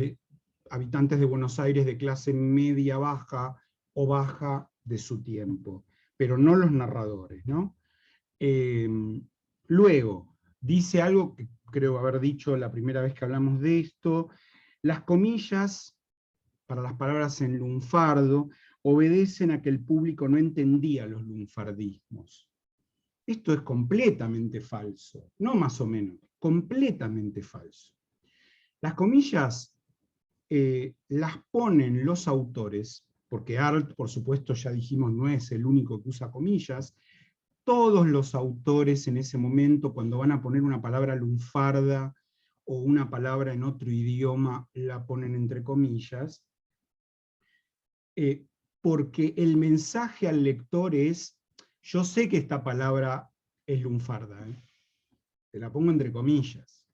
habitantes de Buenos Aires de clase media baja o baja de su tiempo, pero no los narradores, ¿no? Luego, dice algo que creo haber dicho la primera vez que hablamos de esto: las comillas para las palabras en lunfardo obedecen a que el público no entendía los lunfardismos. Esto es completamente falso, no más o menos, completamente falso. Las comillas las ponen los autores, porque Arlt, por supuesto, ya dijimos, no es el único que usa comillas. Todos los autores en ese momento, cuando van a poner una palabra lunfarda o una palabra en otro idioma, la ponen entre comillas, porque el mensaje al lector es: yo sé que esta palabra es lunfarda, te la pongo entre comillas.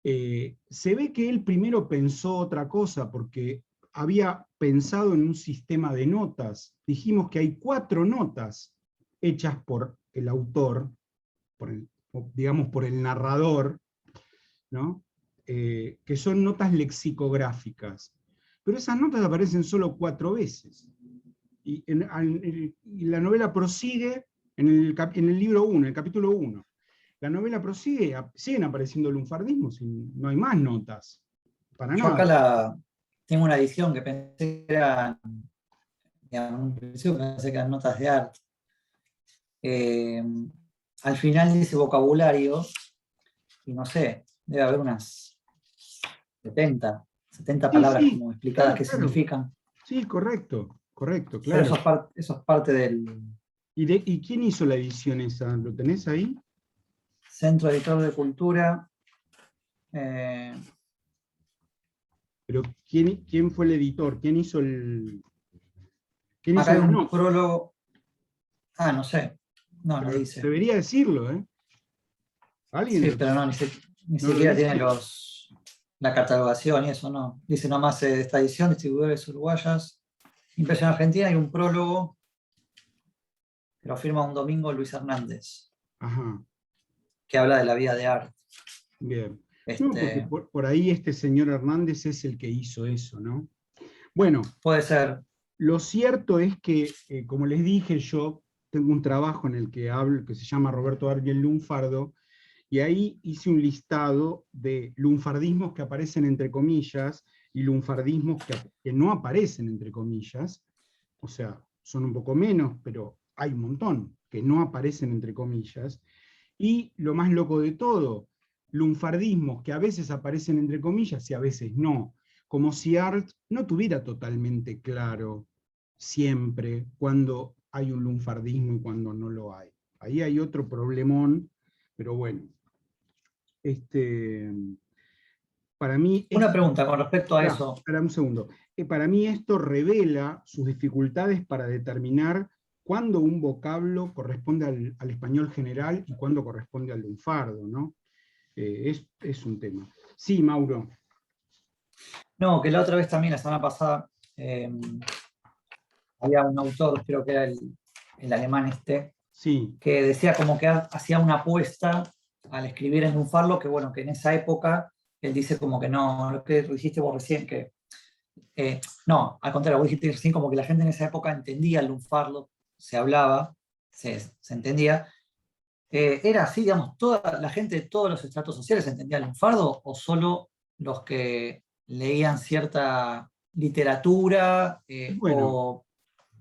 Se ve que él primero pensó otra cosa, porque había pensado en un sistema de notas. Dijimos que hay 4 notas hechas por el autor, digamos por el narrador, ¿no? Que son notas lexicográficas. Pero esas notas aparecen solo 4 veces. Y la novela prosigue en el libro 1, el capítulo 1. La novela prosigue, siguen apareciendo lunfardismos, y no hay más notas, para
Yo
nada.
acá tengo una edición que pensé que eran, digamos, en un principio pensé que eran notas de arte. Al final dice vocabulario, y no sé, debe haber unas 70 palabras
Sí,
como explicadas
claro,
qué
claro.
significan.
Sí, correcto,
Pero
claro.
eso es parte del
¿Y quién hizo la edición esa? ¿Lo tenés ahí?
Centro Editor de Cultura.
Pero ¿quién fue el editor? ¿Quién hizo
Acá hay
las
un
notas?
prólogo. Ah, no sé. No, no
Pero
dice.
debería decirlo, ¿eh? Alguien
Sí,
lo...
pero no, ni
¿No lo
siquiera tiene
dice?
la catalogación y eso, no. Dice nomás esta edición, distribuidores uruguayas, impresión argentina, y un prólogo que lo firma un domingo Luis Hernández,
Ajá,
que habla de la vida de Art.
bien. No, porque por ahí este señor Hernández es el que hizo eso, ¿no? Bueno,
Puede ser.
lo cierto es que, como les dije, yo tengo un trabajo en el que hablo, que se llama Roberto Arguel Lunfardo, y ahí hice un listado de lunfardismos que aparecen entre comillas y lunfardismos que no aparecen entre comillas. O sea, son un poco menos, pero hay un montón que no aparecen entre comillas. Y lo más loco de todo, lunfardismos que a veces aparecen entre comillas y a veces no, como si Art no tuviera totalmente claro siempre cuando hay un lunfardismo y cuando no lo hay. Ahí hay otro problemón, pero bueno. Para mí
Una pregunta con respecto a eso.
espera un segundo. Para mí esto revela sus dificultades para determinar cuándo un vocablo corresponde al español general y cuándo corresponde al lunfardo, ¿no? Es un tema. Sí, Mauro.
No, que la otra vez también, la semana pasada, había un autor, creo que era el alemán
Sí.
que decía como que hacía una apuesta al escribir en lunfardo, que bueno, que en esa época, él dice como que no, lo que dijiste vos recién, que no, al contrario, vos dijiste recién como que la gente en esa época entendía el lunfardo, se hablaba, se entendía. ¿Era así, digamos, toda la gente de todos los estratos sociales entendía el lunfardo o solo los que leían cierta literatura
Bueno,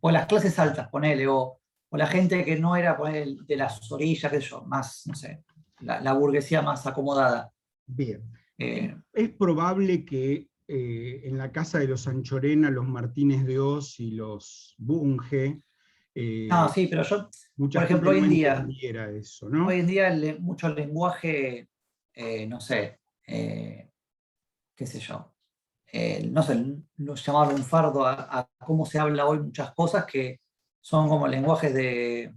o las clases altas, ponele, o la gente que no era ponele, de las orillas, qué sé yo, más, no sé, la burguesía más acomodada?
bien.
Eh,
Es probable que en la casa de los Anchorena, los Martínez de Oz y los Bunge,
no, sí, pero yo,
mucha
por
gente
ejemplo,
no entendiera eso, ¿no?
hoy en día mucho lenguaje, no sé, qué sé yo, no sé, lo llamaron un fardo a cómo se habla hoy muchas cosas que son como lenguajes de,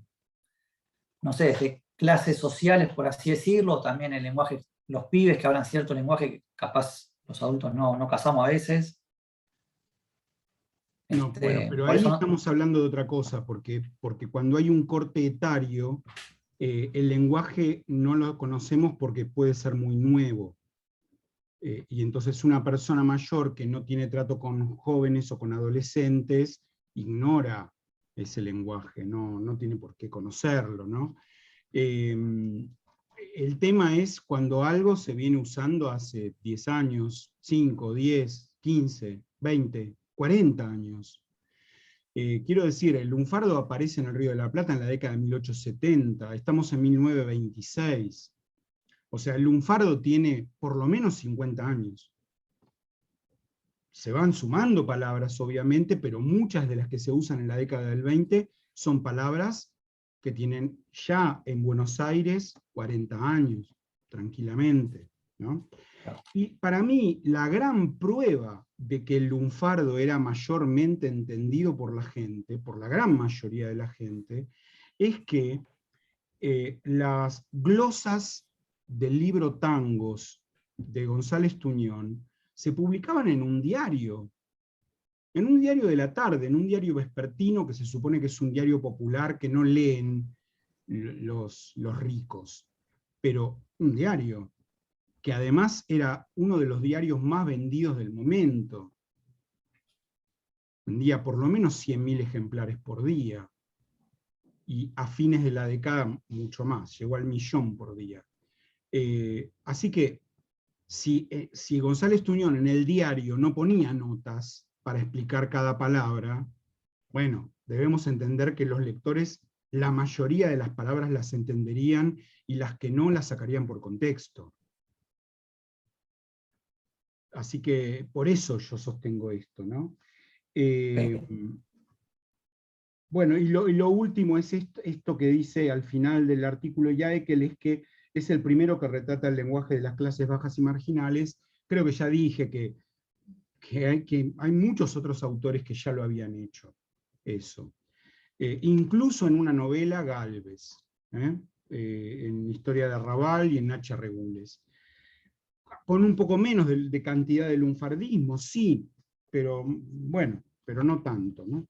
no sé, de clases sociales, por así decirlo, también el lenguaje, los pibes que hablan cierto lenguaje que capaz los adultos no casamos a veces.
No, bueno, pero
Por
ahí
eso no.
estamos hablando de otra cosa, porque cuando hay un corte etario, el lenguaje no lo conocemos porque puede ser muy nuevo. Y entonces una persona mayor que no tiene trato con jóvenes o con adolescentes ignora ese lenguaje, no tiene por qué conocerlo, ¿no? El tema es cuando algo se viene usando hace 10 años, 5, 10, 15, 20, 40 años. Quiero decir, el lunfardo aparece en el Río de la Plata en la década de 1870, estamos en 1926. O sea, el lunfardo tiene por lo menos 50 años. Se van sumando palabras, obviamente, pero muchas de las que se usan en la década del 20 son palabras que tienen ya en Buenos Aires 40 años, tranquilamente, ¿no? Y para mí, la gran prueba de que el lunfardo era mayormente entendido por la gente, por la gran mayoría de la gente, es que las glosas del libro Tangos de González Tuñón se publicaban en un diario de la tarde, en un diario vespertino que se supone que es un diario popular que no leen los ricos, pero un diario que además era uno de los diarios más vendidos del momento. Vendía por lo menos 100.000 ejemplares por día, y a fines de la década mucho más, llegó al 1.000.000 por día. Así que si González Tuñón en el diario no ponía notas para explicar cada palabra, bueno, debemos entender que los lectores la mayoría de las palabras las entenderían y las que no las sacarían por contexto. Así que por eso yo sostengo esto, ¿no? Bueno, y lo último es esto que dice al final del artículo Jaekel, es que es el primero que retrata el lenguaje de las clases bajas y marginales. Creo que ya dije que hay muchos otros autores que ya lo habían hecho, eso. Incluso en una novela, Gálvez, en Historia de Arrabal y en Nacha Regules. Con un poco menos de cantidad de lunfardismo, sí, pero bueno, pero no tanto, ¿no?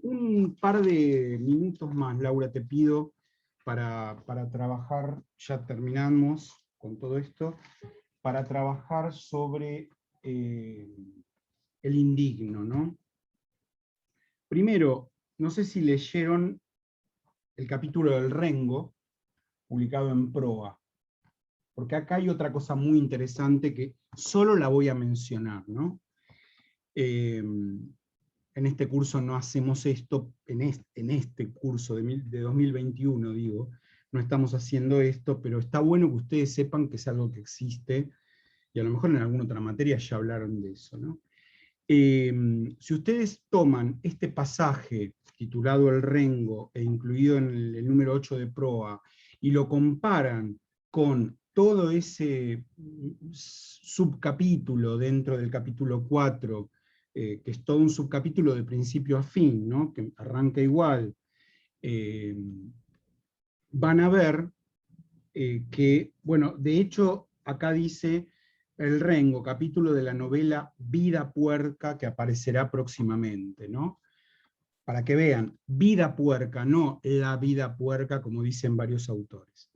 Un par de minutos más, Laura, te pido para trabajar, ya terminamos con todo esto, para trabajar sobre el indigno, ¿no? Primero, no sé si leyeron el capítulo del Rengo, publicado en Proa, porque acá hay otra cosa muy interesante que solo la voy a mencionar, ¿no? En este curso no hacemos esto, en este curso de 2021, digo, no estamos haciendo esto, pero está bueno que ustedes sepan que es algo que existe, y a lo mejor en alguna otra materia ya hablaron de eso, ¿no? Si ustedes toman este pasaje titulado El Rengo e incluido en el número 8 de proa, y lo comparan con todo ese subcapítulo dentro del capítulo 4, que es todo un subcapítulo de principio a fin, ¿no? Que arranca igual, van a ver que, bueno, de hecho, acá dice El Rengo, capítulo de la novela Vida Puerca, que aparecerá próximamente, ¿no? Para que vean, vida puerca, no la vida puerca, como dicen varios autores.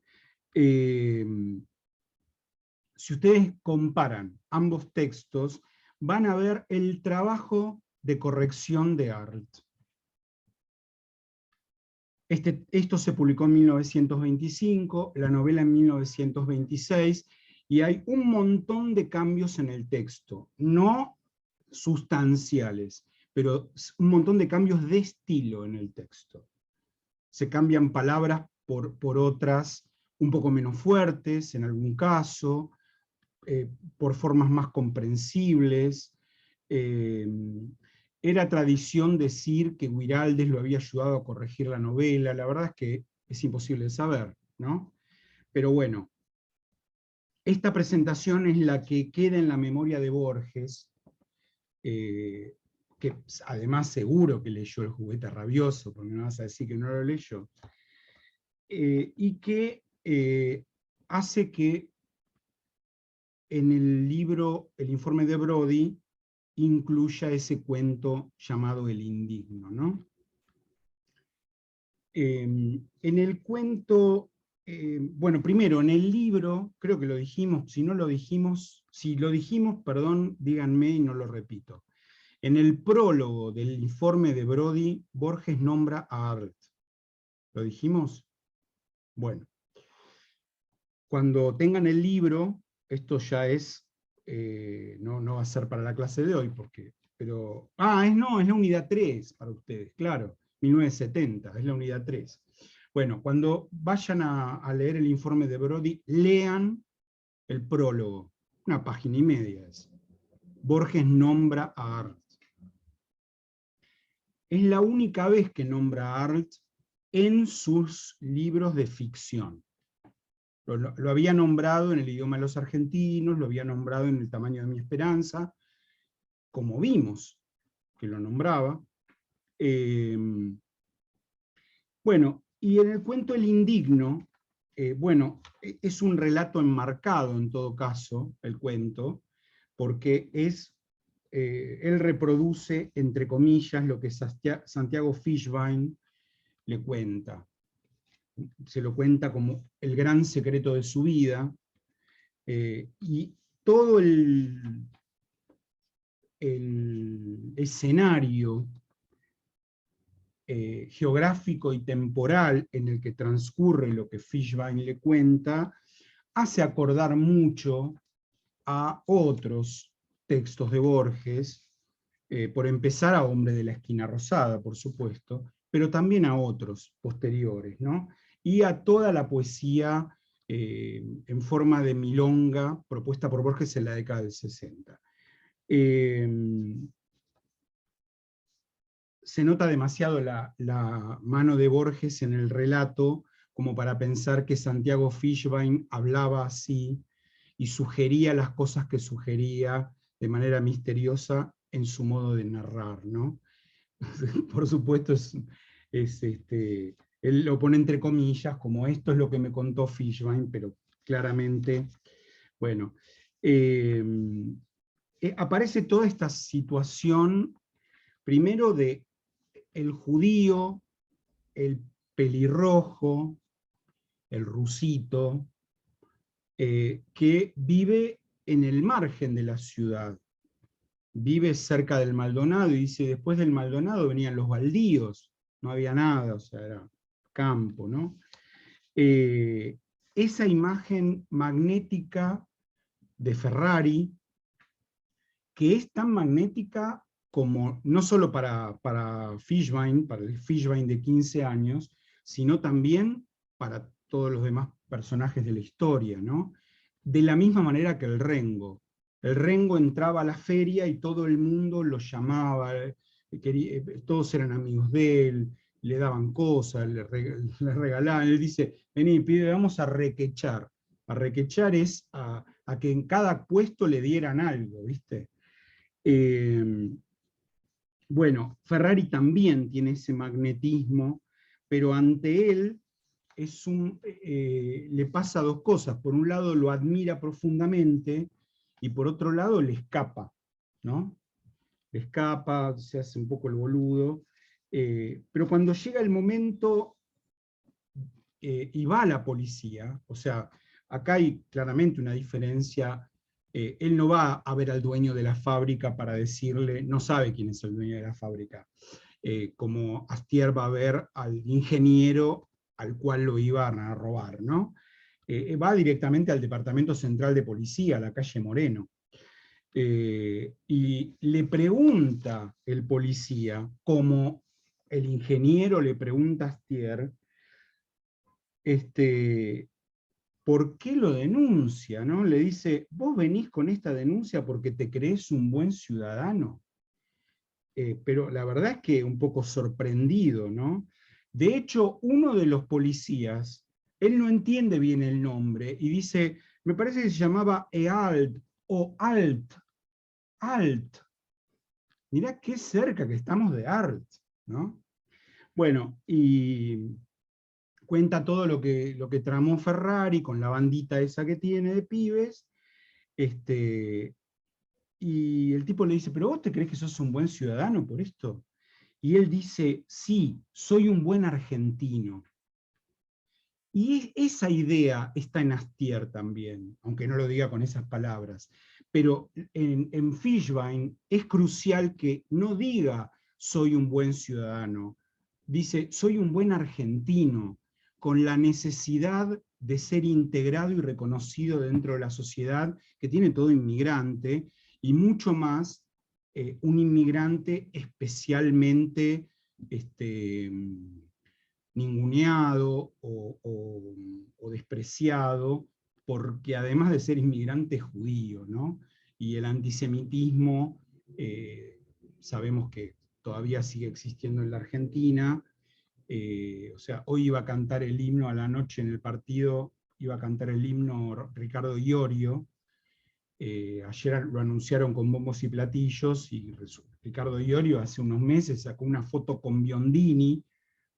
Si ustedes comparan ambos textos, van a ver el trabajo de corrección de Arlt. Esto se publicó en 1925, la novela en 1926, y hay un montón de cambios en el texto, no sustanciales, pero un montón de cambios de estilo en el texto. Se cambian palabras por otras un poco menos fuertes, en algún caso, por formas más comprensibles. Era tradición decir que Guiraldes lo había ayudado a corregir la novela, la verdad es que es imposible de saber, ¿no? Pero bueno, esta presentación es la que queda en la memoria de Borges, que además seguro que leyó El juguete rabioso, porque no vas a decir que no lo leyó, y que hace que en el libro, el informe de Brody, incluya ese cuento llamado El Indigno, ¿no? En el cuento, bueno, primero, en el libro, creo que lo dijimos, si lo dijimos, perdón, díganme y no lo repito. En el prólogo del informe de Brody, Borges nombra a Arlt. ¿Lo dijimos? Bueno. Cuando tengan el libro, esto ya es, no va a ser para la clase de hoy, pero, es la unidad 3 para ustedes, claro, 1970, es la unidad 3. Bueno, cuando vayan a leer el informe de Brody, lean el prólogo, una página y media es. Borges nombra a Arlt. Es la única vez que nombra a Arlt en sus libros de ficción. Lo había nombrado en El idioma de los argentinos, lo había nombrado en El tamaño de mi esperanza, como vimos que lo nombraba. Bueno, y en el cuento El Indigno, bueno, es un relato enmarcado en todo caso, el cuento, porque él reproduce, entre comillas, lo que Santiago Fishbein le cuenta. Se lo cuenta como el gran secreto de su vida, y todo el escenario geográfico y temporal en el que transcurre lo que Fishbein le cuenta, hace acordar mucho a otros textos de Borges, por empezar a Hombre de la Esquina Rosada, por supuesto, pero también a otros posteriores, ¿no? Y a toda la poesía en forma de milonga propuesta por Borges en la década del 60. Se nota demasiado la mano de Borges en el relato como para pensar que Santiago Fishbein hablaba así y sugería las cosas que sugería de manera misteriosa en su modo de narrar, ¿no? Por supuesto, él lo pone entre comillas, como esto es lo que me contó Fishbein, pero claramente, bueno, aparece toda esta situación, primero de el judío, el pelirrojo, el rusito, que vive en el margen de la ciudad, vive cerca del Maldonado, y dice, después del Maldonado venían los baldíos, no había nada, o sea, era campo, ¿no? Esa imagen magnética de Ferrari, que es tan magnética como, no solo para Fishbein, para el Fishbein de 15 años, sino también para todos los demás personajes de la historia, ¿no? De la misma manera que el Rengo. El Rengo entraba a la feria y todo el mundo lo llamaba, todos eran amigos de él, le daban cosas, le regalaban. Él dice, vení, pibe, vamos a requechar. A requechar es a que en cada puesto le dieran algo, ¿viste? Bueno, Ferrari también tiene ese magnetismo, pero ante él le pasa dos cosas. Por un lado lo admira profundamente y por otro lado le escapa, ¿no? Le escapa, se hace un poco el boludo, pero cuando llega el momento y va a la policía, o sea, acá hay claramente una diferencia. Él no va a ver al dueño de la fábrica para decirle, no sabe quién es el dueño de la fábrica, como Astier va a ver al ingeniero al cual lo iban a robar, ¿no? Va directamente al Departamento Central de Policía, a la calle Moreno. Y le pregunta el policía, como el ingeniero le pregunta a Astier, ¿por qué lo denuncia? ¿No? Le dice, vos venís con esta denuncia porque te crees un buen ciudadano. Pero la verdad es que un poco sorprendido, ¿no? De hecho, uno de los policías, él no entiende bien el nombre y dice, me parece que se llamaba Ealt o Alt. Mirá qué cerca que estamos de Art, ¿no? Bueno, y cuenta todo lo que tramó Ferrari con la bandita esa que tiene de pibes, y el tipo le dice, ¿pero vos te crees que sos un buen ciudadano por esto? Y él dice, sí, soy un buen argentino. Y esa idea está en Astier también, aunque no lo diga con esas palabras. Pero en Fishbein es crucial que no diga soy un buen ciudadano, dice soy un buen argentino, con la necesidad de ser integrado y reconocido dentro de la sociedad que tiene todo inmigrante, y mucho más un inmigrante especialmente ninguneado o despreciado, porque además de ser inmigrante es judío, ¿no? Y el antisemitismo, sabemos que todavía sigue existiendo en la Argentina. O sea, hoy iba a cantar el himno a la noche en el partido, iba a cantar el himno Ricardo Iorio. Ayer lo anunciaron con bombos y platillos, y Ricardo Iorio hace unos meses sacó una foto con Biondini,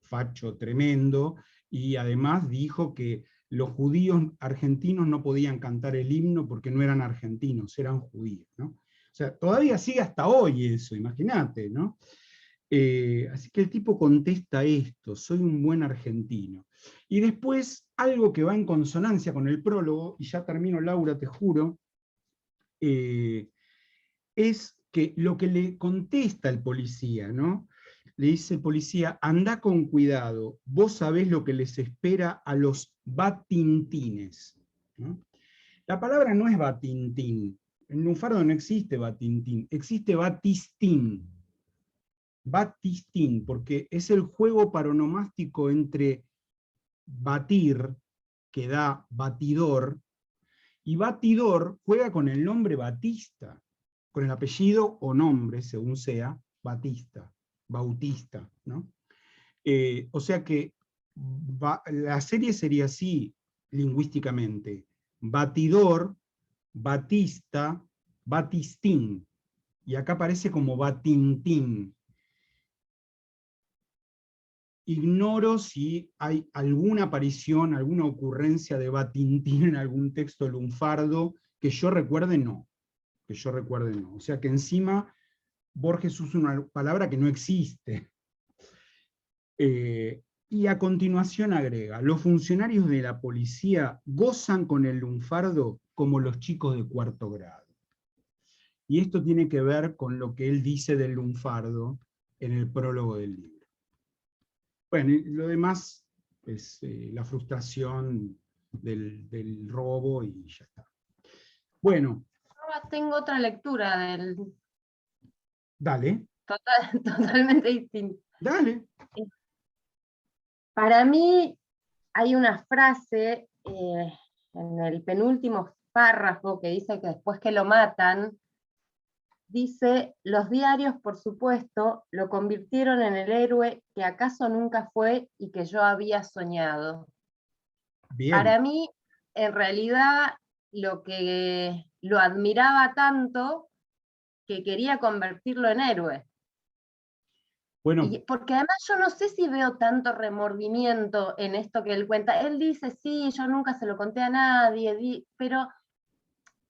facho tremendo, y además dijo que los judíos argentinos no podían cantar el himno porque no eran argentinos, eran judíos, ¿no? O sea, todavía sigue hasta hoy eso, imagínate, ¿no? Así que el tipo contesta esto, soy un buen argentino. Y después, algo que va en consonancia con el prólogo, y ya termino, Laura, te juro, es que lo que le contesta el policía, ¿no? Le dice el policía, anda con cuidado, vos sabés lo que les espera a los batintines, ¿no? La palabra no es batintín, en lunfardo no existe batintín, existe batistín. Batistín, porque es el juego paronomástico entre batir, que da batidor, y batidor juega con el nombre Batista, con el apellido o nombre, según sea, Batista, Bautista, ¿no? O sea que la serie sería así lingüísticamente: batidor, Batista, Batistín, y acá aparece como Batintín. Ignoro si hay alguna aparición, alguna ocurrencia de Batintín en algún texto lunfardo, que yo recuerde no. Que yo recuerde no. O sea que encima Borges usa una palabra que no existe. Y a continuación agrega, los funcionarios de la policía gozan con el lunfardo como los chicos de cuarto grado. Y esto tiene que ver con lo que él dice del lunfardo en el prólogo del libro. Bueno, y lo demás es la frustración del robo y ya está. Bueno.
Ahora tengo otra lectura del...
Dale.
Totalmente distinta.
Dale.
Para mí, hay una frase en el penúltimo párrafo que dice que después que lo matan, dice: los diarios, por supuesto, lo convirtieron en el héroe que acaso nunca fue y que yo había soñado.
Bien.
Para mí, en realidad, lo admiraba tanto que quería convertirlo en héroe.
Bueno,
Porque además yo no sé si veo tanto remordimiento en esto que él cuenta. Él dice, sí, yo nunca se lo conté a nadie, pero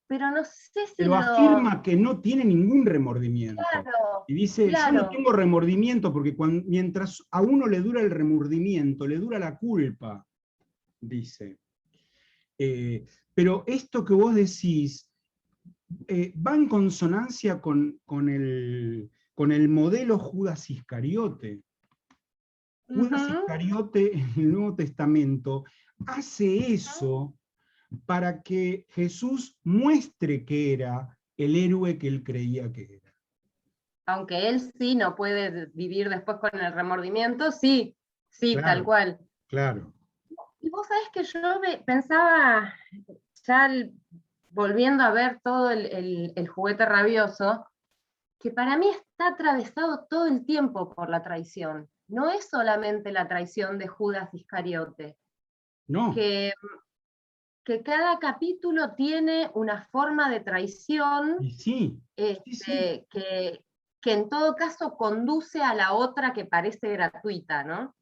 no sé si
pero afirma que no tiene ningún remordimiento.
Claro,
Y dice, yo no tengo remordimiento porque mientras a uno le dura el remordimiento, le dura la culpa, dice. Pero esto que vos decís va en consonancia con el modelo Judas Iscariote. Judas Iscariote en el Nuevo Testamento hace eso para que Jesús muestre que era el héroe que él creía que era.
Aunque él sí no puede vivir después con el remordimiento, sí,
Claro,
tal cual.
Claro.
Y vos sabés que yo pensaba, ya volviendo a ver todo el juguete rabioso, que para mí está atravesado todo el tiempo por la traición. No es solamente la traición de Judas Iscariote.
No.
Que cada capítulo tiene una forma de traición
sí.
que en todo caso conduce a la otra que parece gratuita, ¿no?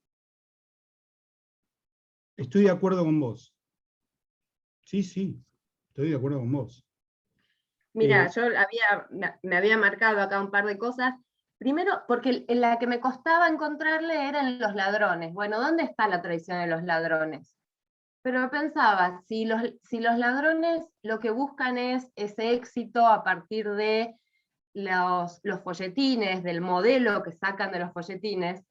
Estoy de acuerdo con vos. Sí, estoy de acuerdo con vos.
Mira, yo me había marcado acá un par de cosas. Primero, porque en la que me costaba encontrarle eran los ladrones. Bueno, ¿dónde está la traición de los ladrones? Pero pensaba, si los ladrones lo que buscan es ese éxito a partir de los folletines, del modelo que sacan de los folletines,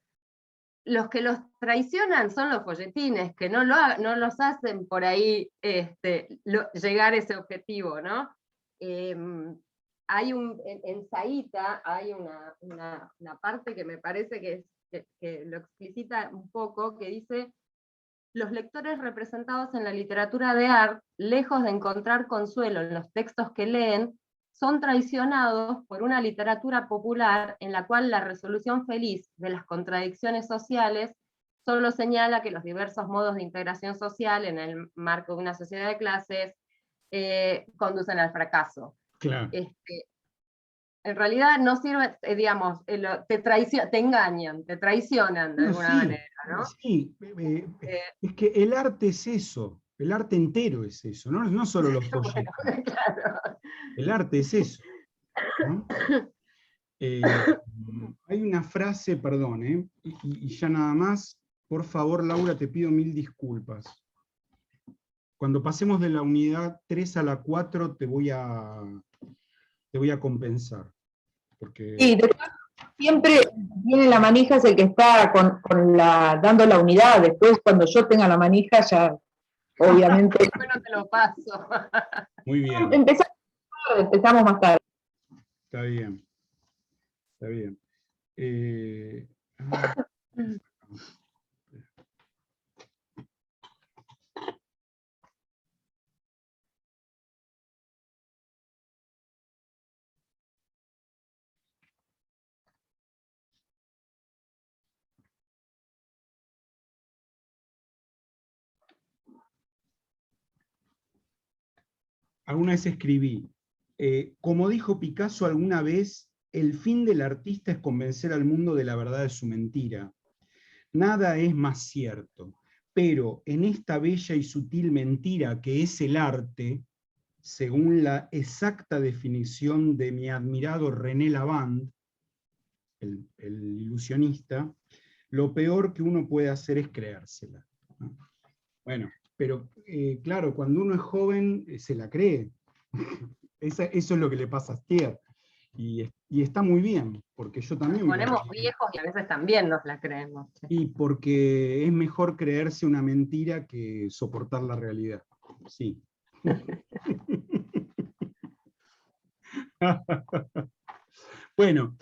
los que los traicionan son los folletines, que no los hacen por ahí llegar a ese objetivo, ¿no? Hay en Saíta hay una parte que me parece que lo explicita un poco, que dice: los lectores representados en la literatura de arte, lejos de encontrar consuelo en los textos que leen, son traicionados por una literatura popular en la cual la resolución feliz de las contradicciones sociales solo señala que los diversos modos de integración social en el marco de una sociedad de clases conducen al fracaso.
Claro.
En realidad no sirve, digamos, te engañan, te traicionan de alguna manera, ¿no?
Sí, es que el arte es eso, el arte entero es eso, no solo los folletos.
Bueno, claro.
El arte es eso, ¿no? Hay una frase, perdón, y ya nada más, por favor, Laura, te pido 1000 disculpas. Cuando pasemos de la unidad 3 a la 4 te voy a compensar. Porque...
Sí, siempre tiene la manija es el que está dando la unidad. Después, cuando yo tenga la manija, ya, obviamente...
Bueno, te lo paso.
Muy bien.
Empezamos más tarde.
Está bien. Está bien. Alguna vez escribí, como dijo Picasso alguna vez, el fin del artista es convencer al mundo de la verdad de su mentira. Nada es más cierto, pero en esta bella y sutil mentira que es el arte, según la exacta definición de mi admirado René Lavand, el ilusionista, lo peor que uno puede hacer es creérsela, ¿no? Bueno, pero claro, cuando uno es joven se la cree. Eso es lo que le pasa a Astier. Y está muy bien, porque yo también...
Nos ponemos viejos y a veces también nos la creemos.
Y porque es mejor creerse una mentira que soportar la realidad. Sí. Bueno,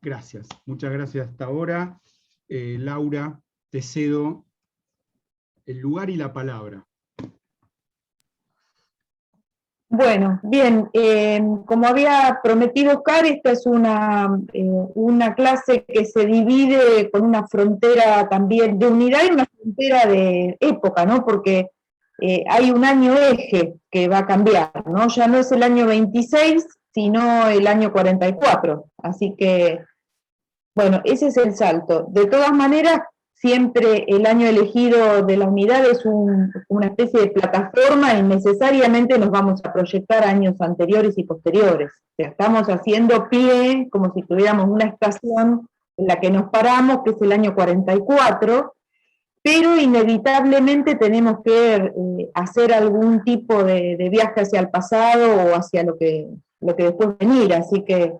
gracias. Muchas gracias hasta ahora. Laura, te cedo el lugar y la palabra.
Bueno, bien, como había prometido Oscar, esta es una clase que se divide con una frontera también de unidad y una frontera de época, ¿no? Porque hay un año eje que va a cambiar, ¿no? Ya no es el año 26, sino el año 44. Así que, bueno, ese es el salto. De todas maneras, siempre el año elegido de la unidad es una especie de plataforma y necesariamente nos vamos a proyectar a años anteriores y posteriores. O sea, estamos haciendo pie como si tuviéramos una estación en la que nos paramos, que es el año 44, pero inevitablemente tenemos que hacer algún tipo de viaje hacia el pasado o hacia lo que después venir, así que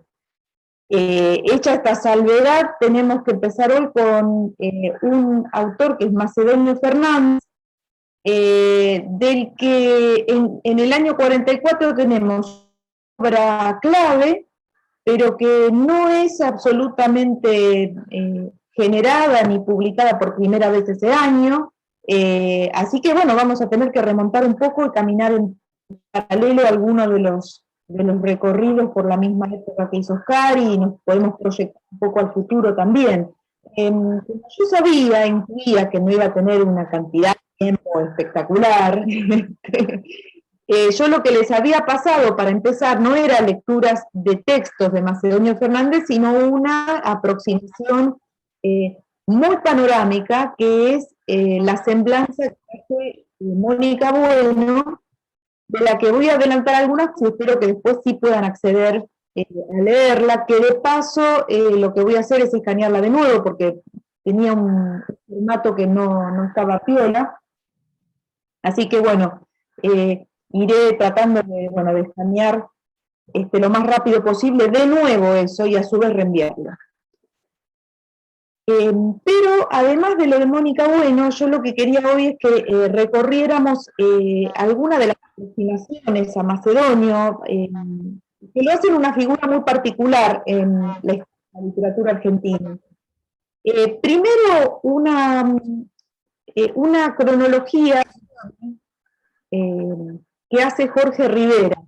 hecha esta salvedad, tenemos que empezar hoy con un autor que es Macedonio Fernández, del que en el año 44 tenemos obra clave, pero que no es absolutamente generada ni publicada por primera vez ese año, así que bueno, vamos a tener que remontar un poco y caminar en paralelo a algunos de los recorridos por la misma época que hizo Oscar y nos podemos proyectar un poco al futuro también. Yo sabía, intuía que no iba a tener una cantidad de tiempo espectacular. Yo lo que les había pasado para empezar no era lecturas de textos de Macedonio Fernández, sino una aproximación muy panorámica, que es la semblanza que hace Mónica Bueno, de la que voy a adelantar algunas y espero que después sí puedan acceder a leerla, que de paso lo que voy a hacer es escanearla de nuevo, porque tenía un formato que no estaba piola, así que bueno, iré tratando de escanear lo más rápido posible de nuevo eso y a su vez reenviarla. Pero además de lo de Mónica Bueno, yo lo que quería hoy es que recorriéramos algunas de las aproximaciones a Macedonio, que lo hacen una figura muy particular en la literatura argentina. Primero, una cronología que hace Jorge Rivera.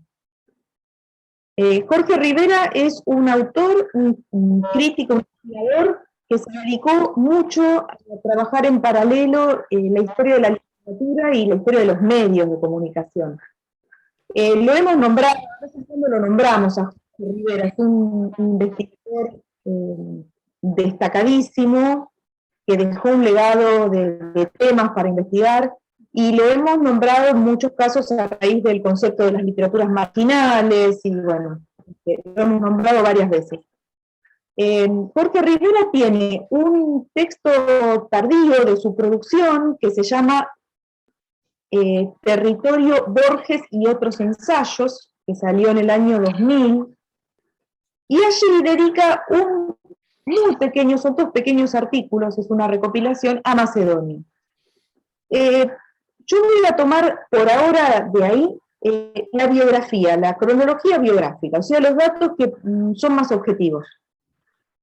Jorge Rivera es un autor, un crítico, un historiador, que se dedicó mucho a trabajar en paralelo la historia de la literatura y la historia de los medios de comunicación. Lo hemos nombrado, a veces cuando lo nombramos a Jorge Rivera, es un investigador destacadísimo, que dejó un legado de temas para investigar, y lo hemos nombrado en muchos casos a raíz del concepto de las literaturas marginales, y bueno, lo hemos nombrado varias veces. Jorge Rivera tiene un texto tardío de su producción que se llama Territorio Borges y otros ensayos, que salió en el año 2000, y allí dedica muy pequeños, son dos pequeños artículos, es una recopilación, a Macedonio. Yo voy a tomar por ahora de ahí la biografía, la cronología biográfica, o sea, los datos que son más objetivos.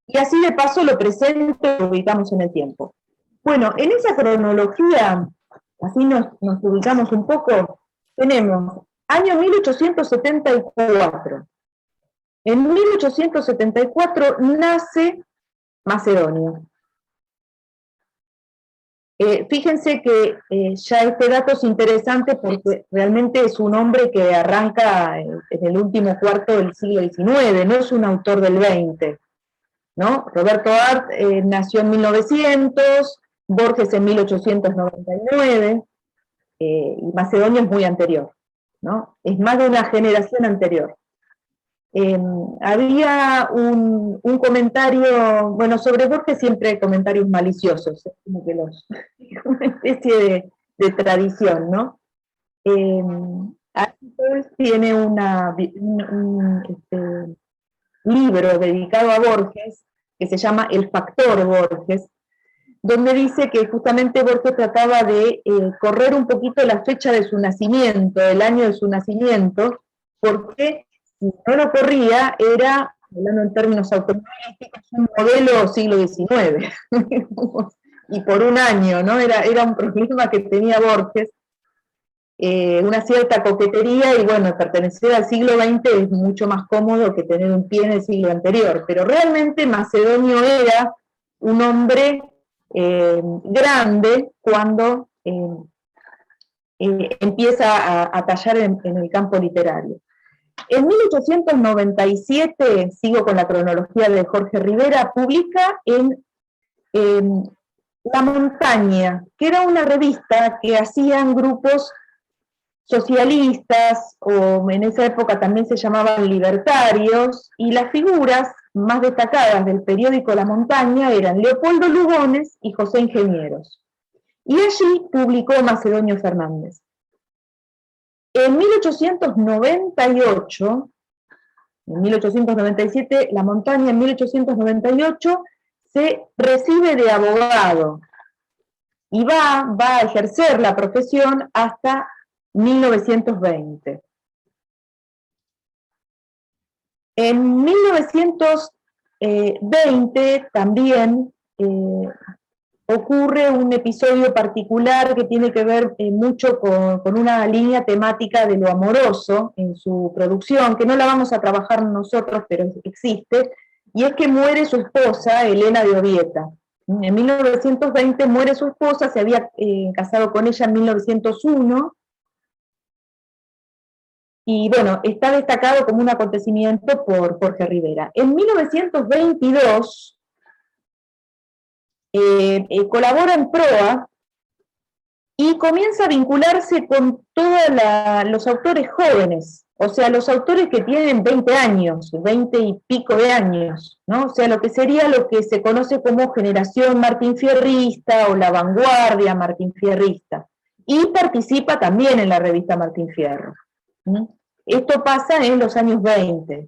Y así de paso lo presento y lo ubicamos en el tiempo. Bueno, en esa cronología, así nos ubicamos un poco, tenemos año 1874. En 1874 nace Macedonio. Fíjense que ya este dato es interesante porque realmente es un hombre que arranca en el último cuarto del siglo XIX, no es un autor del XX, ¿no? Roberto Arlt nació en 1900, Borges en 1899, y Macedonio es muy anterior, ¿no? Es más de una generación anterior. Había un comentario, bueno, sobre Borges siempre hay comentarios maliciosos, es como que una especie de tradición, ¿no? Arthur tiene un libro dedicado a Borges, que se llama El Factor Borges, donde dice que justamente Borges trataba de correr un poquito la fecha de su nacimiento, el año de su nacimiento, porque si no lo corría, era, hablando en términos automovilísticos, un modelo siglo XIX. y por un año, ¿no? Era un problema que tenía Borges, una cierta coquetería, y bueno, pertenecer al siglo XX es mucho más cómodo que tener un pie en el siglo anterior, pero realmente Macedonio era un hombre grande cuando empieza a tallar en el campo literario. En 1897, sigo con la cronología de Jorge Rivera, publica en La Montaña, que era una revista que hacían grupos socialistas, o en esa época también se llamaban libertarios, y las figuras más destacadas del periódico La Montaña eran Leopoldo Lugones y José Ingenieros. Y allí publicó Macedonio Fernández. En 1898, en 1897 La Montaña, en 1898 se recibe de abogado y va a ejercer la profesión hasta 1920. En 1920 también ocurre un episodio particular que tiene que ver mucho con una línea temática de lo amoroso en su producción, que no la vamos a trabajar nosotros, pero existe, y es que muere su esposa, Elena de Obieta. En 1920 muere su esposa, se había casado con ella en 1901, y bueno, está destacado como un acontecimiento por Jorge Rivera. En 1922 colabora en Proa y comienza a vincularse con todos los autores jóvenes, o sea, los autores que tienen 20 años, 20 y pico de años, ¿no? O sea, lo que sería lo que se conoce como generación martinfierrista o la vanguardia martinfierrista. Y participa también en la revista Martín Fierro. Esto pasa en los años 20.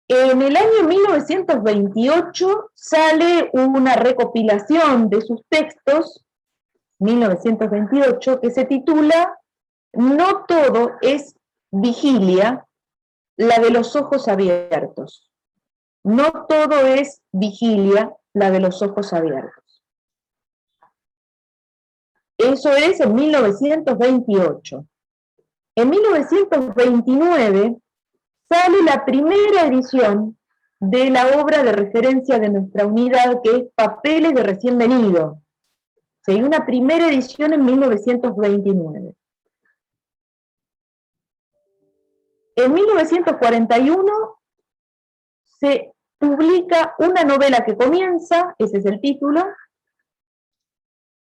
En el año 1928 sale una recopilación de sus textos, 1928, que se titula No todo es vigilia, la de los ojos abiertos. No todo es vigilia, la de los ojos abiertos. Eso es en 1928. En 1929 sale la primera edición de la obra de referencia de nuestra unidad, que es Papeles de Recién Venido. Sí, una primera edición en 1929. En 1941 se publica una novela que comienza, ese es el título.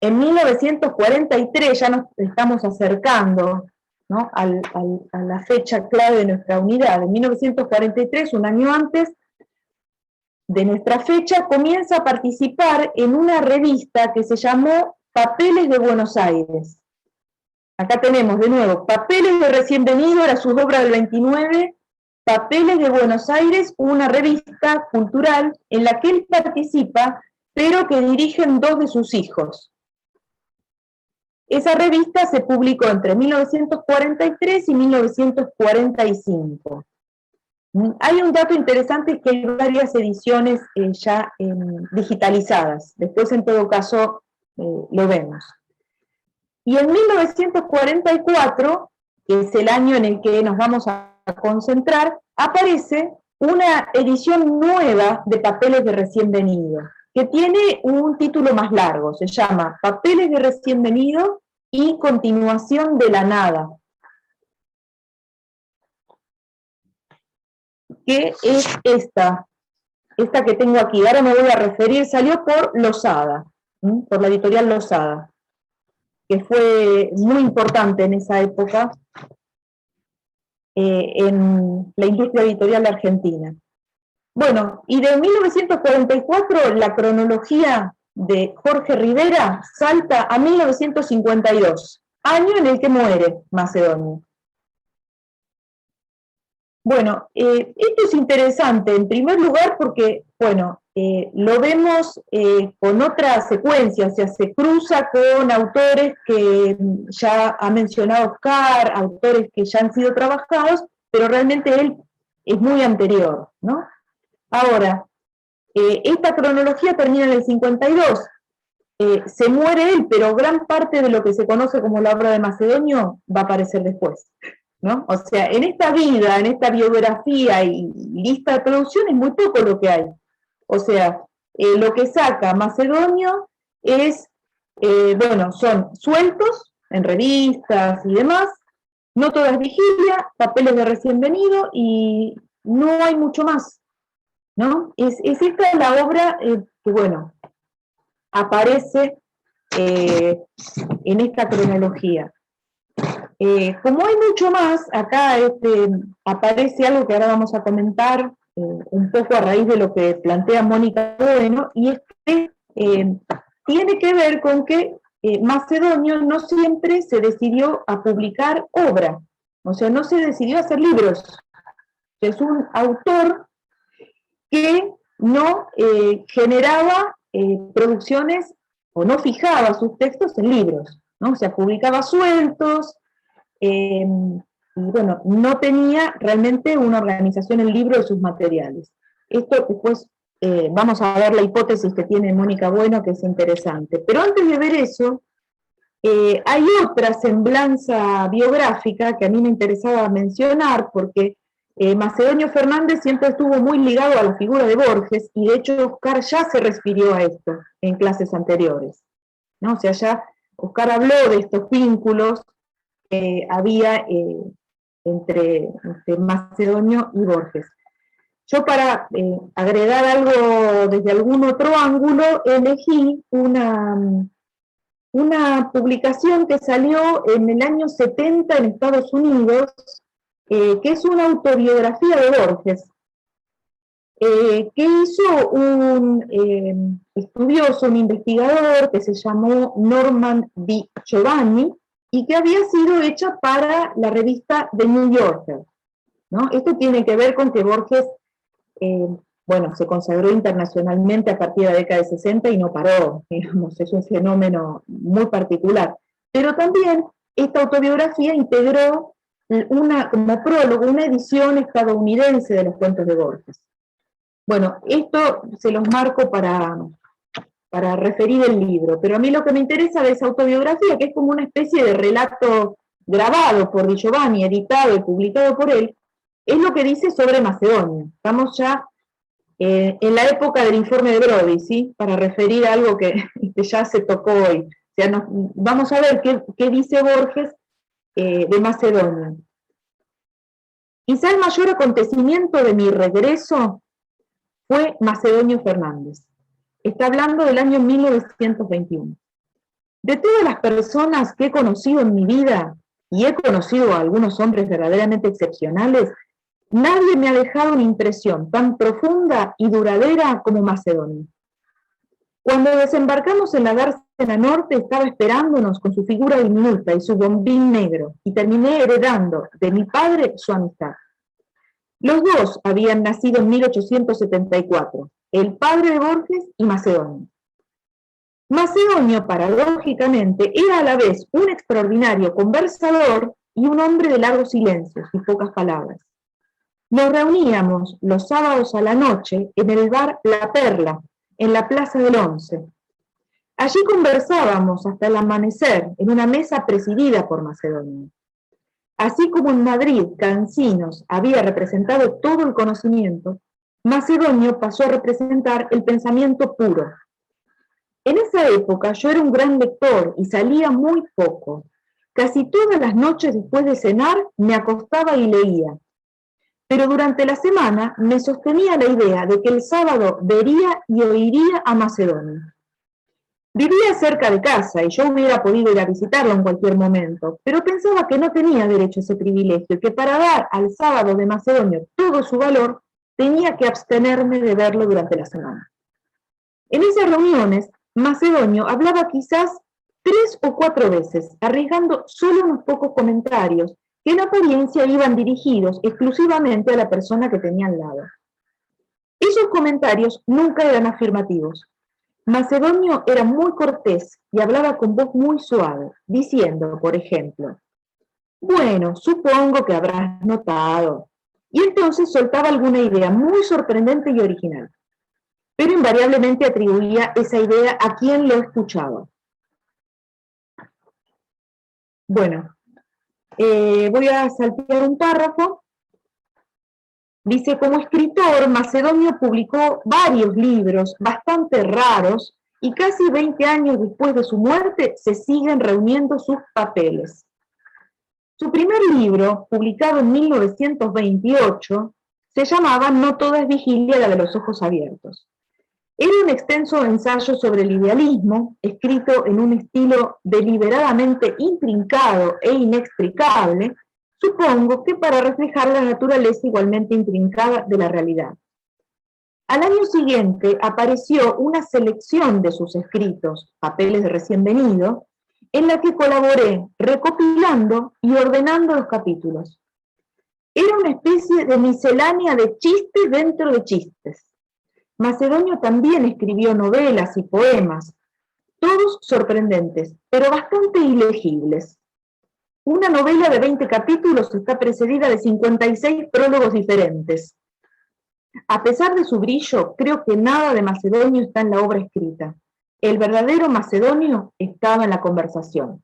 En 1943 ya nos estamos acercando, ¿no?, a la fecha clave de nuestra unidad. En 1943, un año antes de nuestra fecha, comienza a participar en una revista que se llamó Papeles de Buenos Aires. Acá tenemos de nuevo, Papeles de Recién Venido, era su obra del 29, Papeles de Buenos Aires, una revista cultural en la que él participa, pero que dirigen dos de sus hijos. Esa revista se publicó entre 1943 y 1945. Hay un dato interesante, que hay varias ediciones ya digitalizadas. Después, en todo caso, lo vemos. Y en 1944, que es el año en el que nos vamos a concentrar, aparece una edición nueva de Papeles de Recién Venido, que tiene un título más largo, se llama Papeles de Recién Venido y Continuación de la Nada, que es esta que tengo aquí. Ahora me voy a referir, salió por Losada, por la editorial Losada, que fue muy importante en esa época en la industria editorial argentina. Bueno, y de 1944 la cronología de Jorge Rivera salta a 1952, año en el que muere Macedonio. Bueno, esto es interesante en primer lugar porque, bueno, lo vemos con otra secuencia, o sea, se cruza con autores que ya ha mencionado Oscar, autores que ya han sido trabajados, pero realmente él es muy anterior, ¿no? Ahora, esta cronología termina en el 52, se muere él, pero gran parte de lo que se conoce como la obra de Macedonio va a aparecer después, ¿no? O sea, en esta vida, en esta biografía y lista de producción es muy poco lo que hay. O sea, lo que saca Macedonio es, bueno, son sueltos en revistas y demás, no toda es vigilia, papeles de recién venido y no hay mucho más, ¿no? Es esta la obra que, bueno, aparece en esta cronología. Como hay mucho más, acá aparece algo que ahora vamos a comentar un poco a raíz de lo que plantea Mónica Bueno, y tiene que ver con que Macedonio no siempre se decidió a publicar obra, o sea, no se decidió a hacer libros. Es un autor que no generaba producciones o no fijaba sus textos en libros, ¿no? O sea, publicaba sueltos, y bueno, no tenía realmente una organización en libro de sus materiales. Esto después vamos a ver la hipótesis que tiene Mónica Bueno, que es interesante. Pero antes de ver eso, hay otra semblanza biográfica que a mí me interesaba mencionar, porque Macedonio Fernández siempre estuvo muy ligado a la figura de Borges, y de hecho Oscar ya se refirió a esto en clases anteriores, ¿no? O sea, ya Oscar habló de estos vínculos que había entre Macedonio y Borges. Yo para agregar algo desde algún otro ángulo, elegí una publicación que salió en el año 70 en Estados Unidos, que es una autobiografía de Borges, que hizo un estudioso, un investigador que se llamó Norman D. Giovanni, y que había sido hecha para la revista The New Yorker, ¿no? Esto tiene que ver con que Borges, bueno, se consagró internacionalmente a partir de la década de 60 y no paró, digamos, es un fenómeno muy particular. Pero también esta autobiografía integró como prólogo una edición estadounidense de los cuentos de Borges. Bueno, esto se los marco para referir el libro, pero a mí lo que me interesa de esa autobiografía, que es como una especie de relato grabado por Di Giovanni, editado y publicado por él, es lo que dice sobre Macedonia. Estamos ya en la época del informe de Brody, ¿sí? Para referir a algo que ya se tocó hoy. O sea, vamos a ver qué dice Borges de Macedonia. Quizá el mayor acontecimiento de mi regreso fue Macedonio Fernández. Está hablando del año 1921. De todas las personas que he conocido en mi vida, y he conocido a algunos hombres verdaderamente excepcionales, nadie me ha dejado una impresión tan profunda y duradera como Macedonio. Cuando desembarcamos en la dársena norte, estaba esperándonos con su figura diminuta y su bombín negro, y terminé heredando de mi padre su amistad. Los dos habían nacido en 1874, el padre de Borges y Macedonio. Macedonio, paradójicamente, era a la vez un extraordinario conversador y un hombre de largos silencios y pocas palabras. Nos reuníamos los sábados a la noche en el bar La Perla, en la Plaza del Once. Allí conversábamos hasta el amanecer en una mesa presidida por Macedonio. Así como en Madrid Cancinos había representado todo el conocimiento, Macedonio pasó a representar el pensamiento puro. En esa época yo era un gran lector y salía muy poco. Casi todas las noches después de cenar me acostaba y leía. Pero durante la semana me sostenía la idea de que el sábado vería y oiría a Macedonio. Vivía cerca de casa y yo hubiera podido ir a visitarlo en cualquier momento, pero pensaba que no tenía derecho a ese privilegio y que para dar al sábado de Macedonio todo su valor, tenía que abstenerme de verlo durante la semana. En esas reuniones, Macedonio hablaba quizás 3 o 4 veces, arriesgando solo unos pocos comentarios que en apariencia iban dirigidos exclusivamente a la persona que tenía al lado. Esos comentarios nunca eran afirmativos. Macedonio era muy cortés y hablaba con voz muy suave, diciendo, por ejemplo, «Bueno, supongo que habrás notado», y entonces soltaba alguna idea muy sorprendente y original. pero invariablemente atribuía esa idea a quien lo escuchaba. Bueno, voy a saltear un párrafo. Dice, como escritor, Macedonio publicó varios libros bastante raros y casi 20 años después de su muerte se siguen reuniendo sus papeles. Su primer libro, publicado en 1928, se llamaba No toda es vigilia la de los ojos abiertos. Era un extenso ensayo sobre el idealismo, escrito en un estilo deliberadamente intrincado e inextricable, supongo que para reflejar la naturaleza igualmente intrincada de la realidad. Al año siguiente apareció una selección de sus escritos, papeles de recién venido, en la que colaboré recopilando y ordenando los capítulos. Era una especie de miscelánea de chistes dentro de chistes. Macedonio también escribió novelas y poemas, todos sorprendentes, pero bastante ilegibles. Una novela de 20 capítulos está precedida de 56 prólogos diferentes. A pesar de su brillo, creo que nada de Macedonio está en la obra escrita. El verdadero Macedonio estaba en la conversación.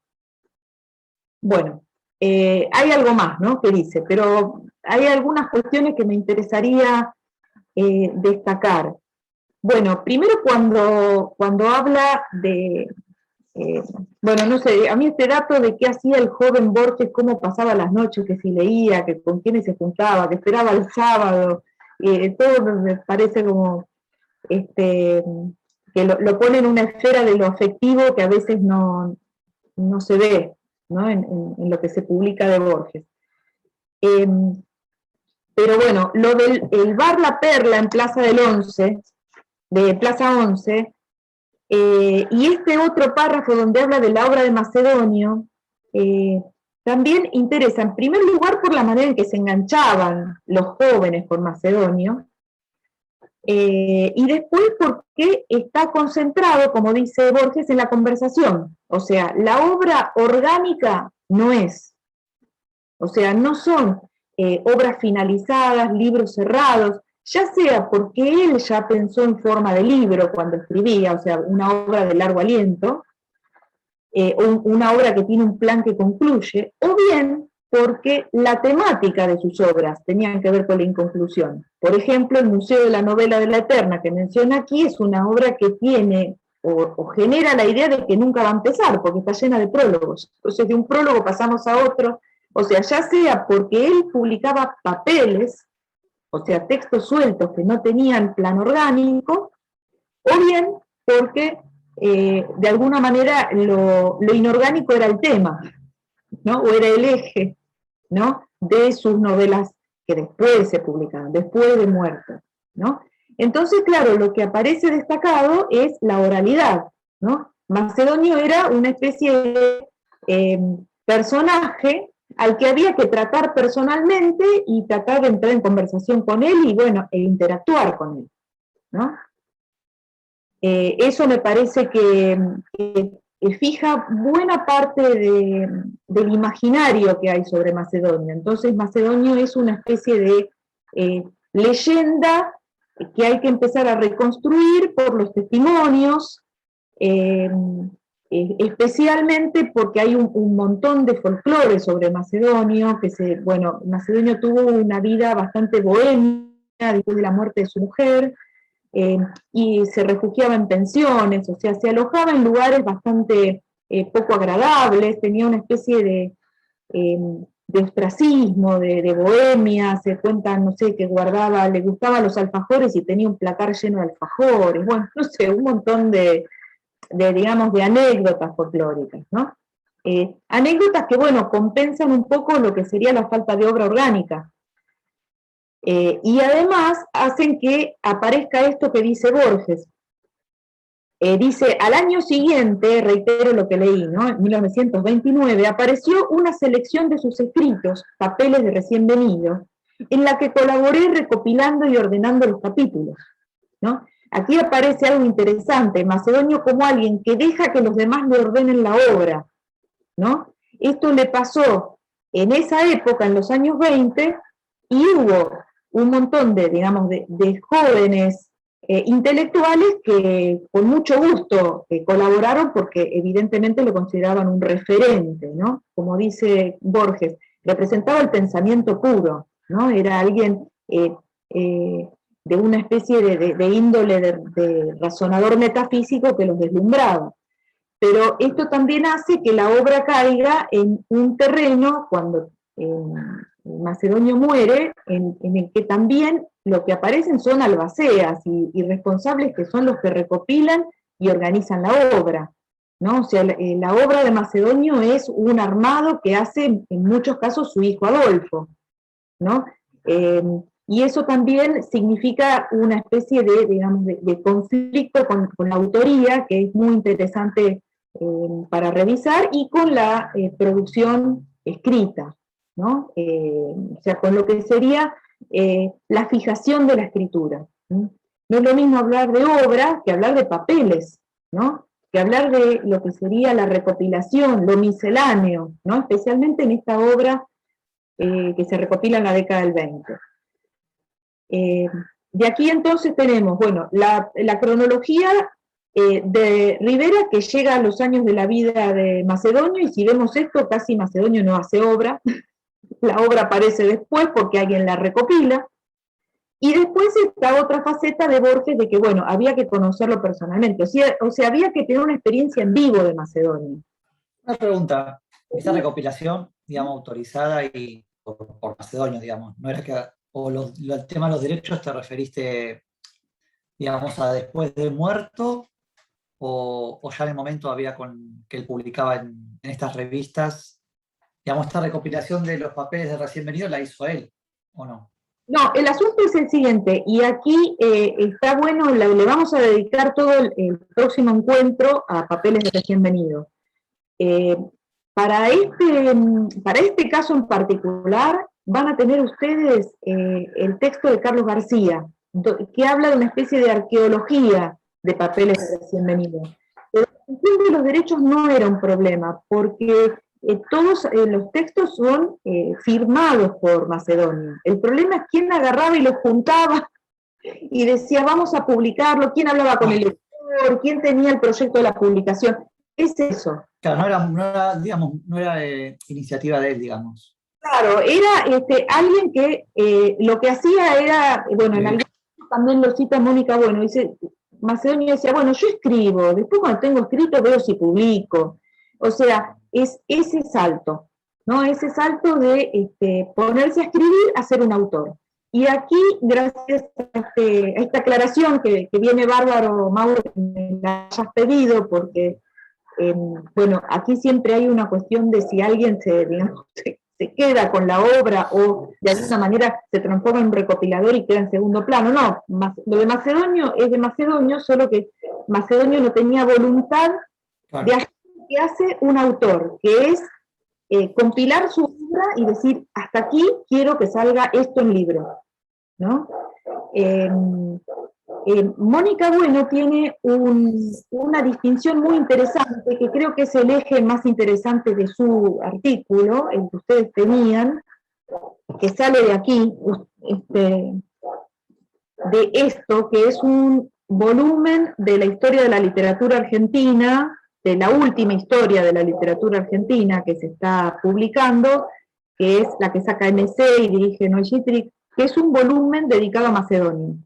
Bueno, hay algo más, ¿no?, que dice, pero hay algunas cuestiones que me interesaría destacar. Bueno, primero cuando habla de, bueno, no sé, a mí este dato de qué hacía el joven Borges, cómo pasaba las noches, que si leía, que con quiénes se juntaba, que esperaba el sábado, todo me parece como, que lo pone en una esfera de lo afectivo que a veces no se ve, ¿no?, en lo que se publica de Borges. Pero bueno, lo del el bar La Perla en Plaza del 11, de Plaza 11, y este otro párrafo donde habla de la obra de Macedonio, también interesa, en primer lugar, por la manera en que se enganchaban los jóvenes con Macedonio, y después porque está concentrado, como dice Borges, en la conversación. O sea, la obra orgánica no es. O sea, no son obras finalizadas, libros cerrados, ya sea porque él ya pensó en forma de libro cuando escribía, o sea, una obra de largo aliento, una obra que tiene un plan que concluye, o bien porque la temática de sus obras tenían que ver con la inconclusión. Por ejemplo, el Museo de la Novela de la Eterna, que menciona aquí, es una obra que tiene o genera la idea de que nunca va a empezar, porque está llena de prólogos. Entonces, de un prólogo pasamos a otro, o sea, ya sea porque él publicaba papeles, o sea, textos sueltos que no tenían plan orgánico, o bien porque de alguna manera lo inorgánico era el tema, ¿no?, o era el eje, ¿no?, de sus novelas que después se publicaron, después de muerto, ¿no? Entonces, claro, lo que aparece destacado es la oralidad, ¿no? Macedonio era una especie de personaje al que había que tratar personalmente y tratar de entrar en conversación con él y, bueno, e interactuar con él, ¿no? Eso me parece que fija buena parte del imaginario que hay sobre Macedonio. Entonces, Macedonio es una especie de leyenda que hay que empezar a reconstruir por los testimonios, especialmente porque hay un montón de folclore sobre Macedonio, bueno, Macedonio tuvo una vida bastante bohemia después de la muerte de su mujer, y se refugiaba en pensiones, o sea, se alojaba en lugares bastante poco agradables, tenía una especie de ostracismo, de bohemia, se cuenta, no sé, que le gustaban los alfajores y tenía un placar lleno de alfajores, bueno, no sé, un montón digamos, de anécdotas folclóricas, ¿no? Anécdotas que, bueno, compensan un poco lo que sería la falta de obra orgánica. Y además hacen que aparezca esto que dice Borges. Dice, al año siguiente, reitero lo que leí, ¿no?, en 1929, apareció una selección de sus escritos, papeles de recién venido, en la que colaboré recopilando y ordenando los capítulos, ¿no? Aquí aparece algo interesante, Macedonio como alguien que deja que los demás le ordenen la obra, ¿no? Esto le pasó en esa época, en los años 20, y hubo un montón de, digamos, de jóvenes intelectuales que con mucho gusto colaboraron porque evidentemente lo consideraban un referente, ¿no? Como dice Borges, representaba el pensamiento puro, ¿no? Era alguien de una especie de índole de razonador metafísico que los deslumbraba. Pero esto también hace que la obra caiga en un terreno, cuando Macedonio muere, en el que también lo que aparecen son albaceas y responsables que son los que recopilan y organizan la obra, ¿no? O sea, la obra de Macedonio es un armado que hace en muchos casos su hijo Adolfo, ¿no? Y eso también significa una especie de, digamos, de conflicto con la autoría, que es muy interesante para revisar, y con la producción escrita, ¿no? O sea, con lo que sería la fijación de la escritura. No es lo mismo hablar de obra que hablar de papeles, ¿no? Que hablar de lo que sería la recopilación, lo misceláneo, ¿no? Especialmente en esta obra que se recopila en la década del 20. De aquí entonces tenemos, bueno, la cronología de Rivera, que llega a los años de la vida de Macedonio, y si vemos esto, casi Macedonio no hace obra, la obra aparece después porque alguien la recopila, y después está otra faceta de Borges de que, bueno, había que conocerlo personalmente, o sea, había que tener una experiencia en vivo de Macedonio.
Una pregunta, esta recopilación, digamos, autorizada y por Macedonio, digamos, no era que, o el tema de los derechos te referiste, digamos, a después de muerto, o ya en el momento había que él publicaba en estas revistas, digamos, esta recopilación de los papeles de recién venido la hizo él, ¿o no?
No, el asunto es el siguiente, y aquí está bueno, le vamos a dedicar todo el próximo encuentro a papeles de recién venido. Para este caso en particular, van a tener ustedes el texto de Carlos García, que habla de una especie de arqueología de papeles de recién venidos. Pero la cuestión de los derechos no era un problema, porque todos los textos son firmados por Macedonio. El problema es quién agarraba y los juntaba y decía, vamos a publicarlo, quién hablaba con el editor, quién tenía el proyecto de la publicación. Es eso.
Claro, no era iniciativa de él, digamos.
Claro, era alguien que lo que hacía era, bueno, en algún también lo cita Mónica Bueno, dice, Macedonio decía, bueno, yo escribo, después cuando tengo escrito veo si publico. O sea, es ese salto, ¿no? Ese salto de ponerse a escribir a ser un autor. Y aquí, gracias a esta aclaración que viene bárbaro, Mauro, que me la hayas pedido, porque, bueno, aquí siempre hay una cuestión de si alguien se queda con la obra o de alguna manera se transforma en un recopilador y queda en segundo plano. No, lo de Macedonio es de Macedonio, solo que Macedonio no tenía voluntad de hacer lo que hace un autor, que es compilar su obra y decir, hasta aquí quiero que salga esto en libro, ¿no? Mónica Bueno tiene una distinción muy interesante, que creo que es el eje más interesante de su artículo, el que ustedes tenían, que sale de aquí, de esto, que es un volumen de la historia de la literatura argentina, de la última historia de la literatura argentina que se está publicando, que es la que saca MC y dirige Noé Gittrich, que es un volumen dedicado a Macedonio.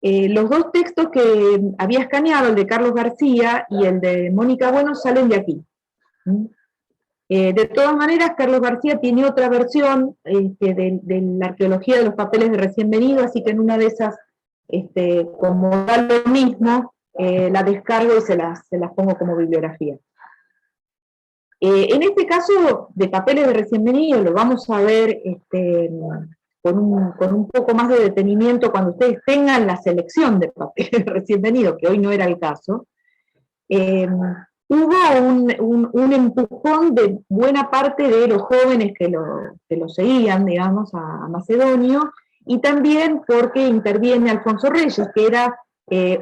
Los dos textos que había escaneado, el de Carlos García y el de Mónica Bueno, salen de aquí. De todas maneras, Carlos García tiene otra versión de la arqueología de los papeles de recién venido, así que en una de esas, como da lo mismo, la descargo y se las pongo como bibliografía. En este caso, de papeles de recién venido, lo vamos a ver con un poco más de detenimiento cuando ustedes tengan la selección de papeles recién venidos, que hoy no era el caso. Hubo un empujón de buena parte de los jóvenes que lo seguían, digamos, a Macedonio, y también porque interviene Alfonso Reyes, que era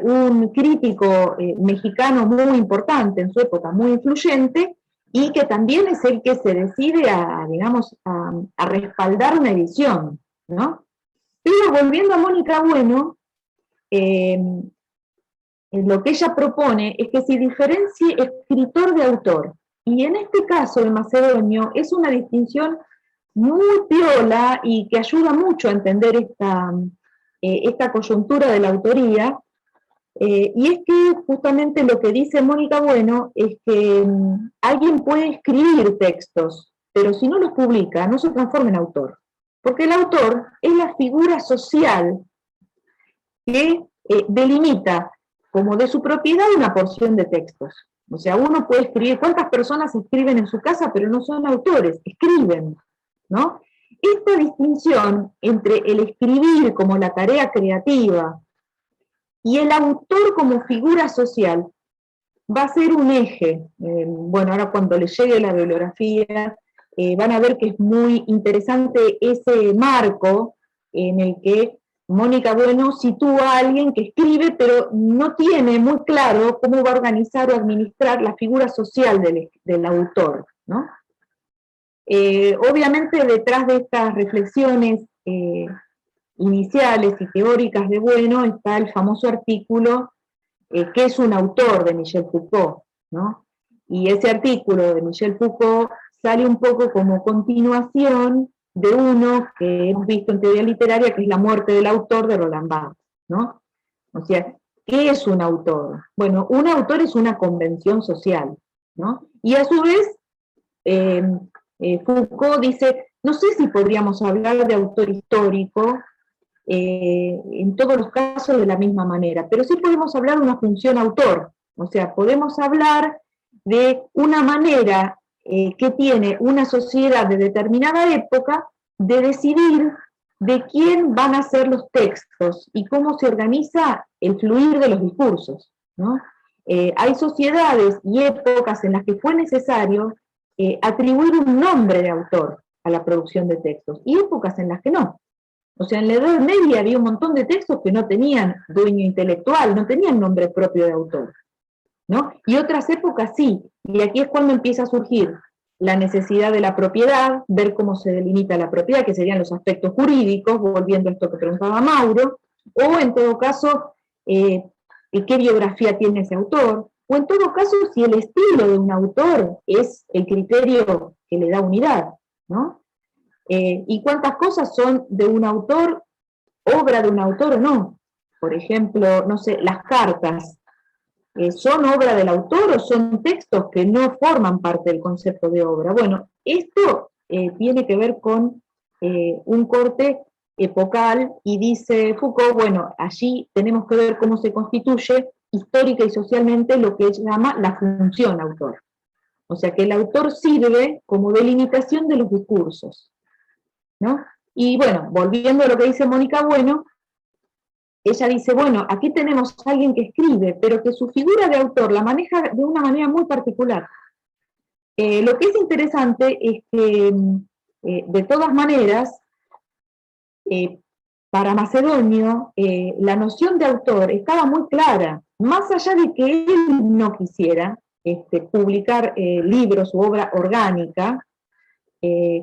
un crítico mexicano muy importante en su época, muy influyente, y que también es el que se decide a respaldar una edición, ¿no? Pero volviendo a Mónica Bueno, lo que ella propone es que se diferencie escritor de autor. Y en este caso, el macedonio es una distinción muy piola y que ayuda mucho a entender esta coyuntura de la autoría. Y es que justamente lo que dice Mónica Bueno es que alguien puede escribir textos, pero si no los publica, no se transforma en autor. Porque el autor es la figura social que delimita como de su propiedad una porción de textos. O sea, uno puede escribir, ¿cuántas personas escriben en su casa pero no son autores? Escriben, ¿no? Esta distinción entre el escribir como la tarea creativa y el autor como figura social va a ser un eje. Bueno, ahora cuando les llegue la bibliografía, van a ver que es muy interesante ese marco en el que Mónica Bueno sitúa a alguien que escribe, pero no tiene muy claro cómo va a organizar o administrar la figura social del autor, ¿no? Obviamente detrás de estas reflexiones iniciales y teóricas de Bueno está el famoso artículo ¿qué es un autor?, de Michel Foucault, ¿no? Y ese artículo de Michel Foucault sale un poco como continuación de uno que hemos visto en teoría literaria, que es La muerte del autor, de Roland Barthes, ¿no? O sea, ¿qué es un autor? Bueno, un autor es una convención social, ¿no? Y a su vez, Foucault dice, no sé si podríamos hablar de autor histórico en todos los casos de la misma manera, pero sí podemos hablar de una función autor, o sea, podemos hablar de una manera que tiene una sociedad de determinada época de decidir de quién van a ser los textos y cómo se organiza el fluir de los discursos, ¿no? Hay sociedades y épocas en las que fue necesario atribuir un nombre de autor a la producción de textos, y épocas en las que no. O sea, en la Edad Media había un montón de textos que no tenían dueño intelectual, no tenían nombre propio de autor, ¿no? Y otras épocas sí, y aquí es cuando empieza a surgir la necesidad de la propiedad, ver cómo se delimita la propiedad, que serían los aspectos jurídicos, volviendo a esto que preguntaba Mauro, o en todo caso, qué biografía tiene ese autor, o en todo caso, si el estilo de un autor es el criterio que le da unidad, ¿no? Y cuántas cosas son de un autor, obra de un autor o no. Por ejemplo, no sé, las cartas, ¿son obra del autor o son textos que no forman parte del concepto de obra? Bueno, esto tiene que ver con un corte epocal, y dice Foucault, bueno, allí tenemos que ver cómo se constituye histórica y socialmente lo que él llama la función autor. O sea, que el autor sirve como delimitación de los discursos, ¿no? Y bueno, volviendo a lo que dice Mónica Bueno, ella dice, bueno, aquí tenemos a alguien que escribe, pero que su figura de autor la maneja de una manera muy particular. Lo que es interesante es que, de todas maneras, para Macedonio, la noción de autor estaba muy clara, más allá de que él no quisiera publicar libros u obra orgánica.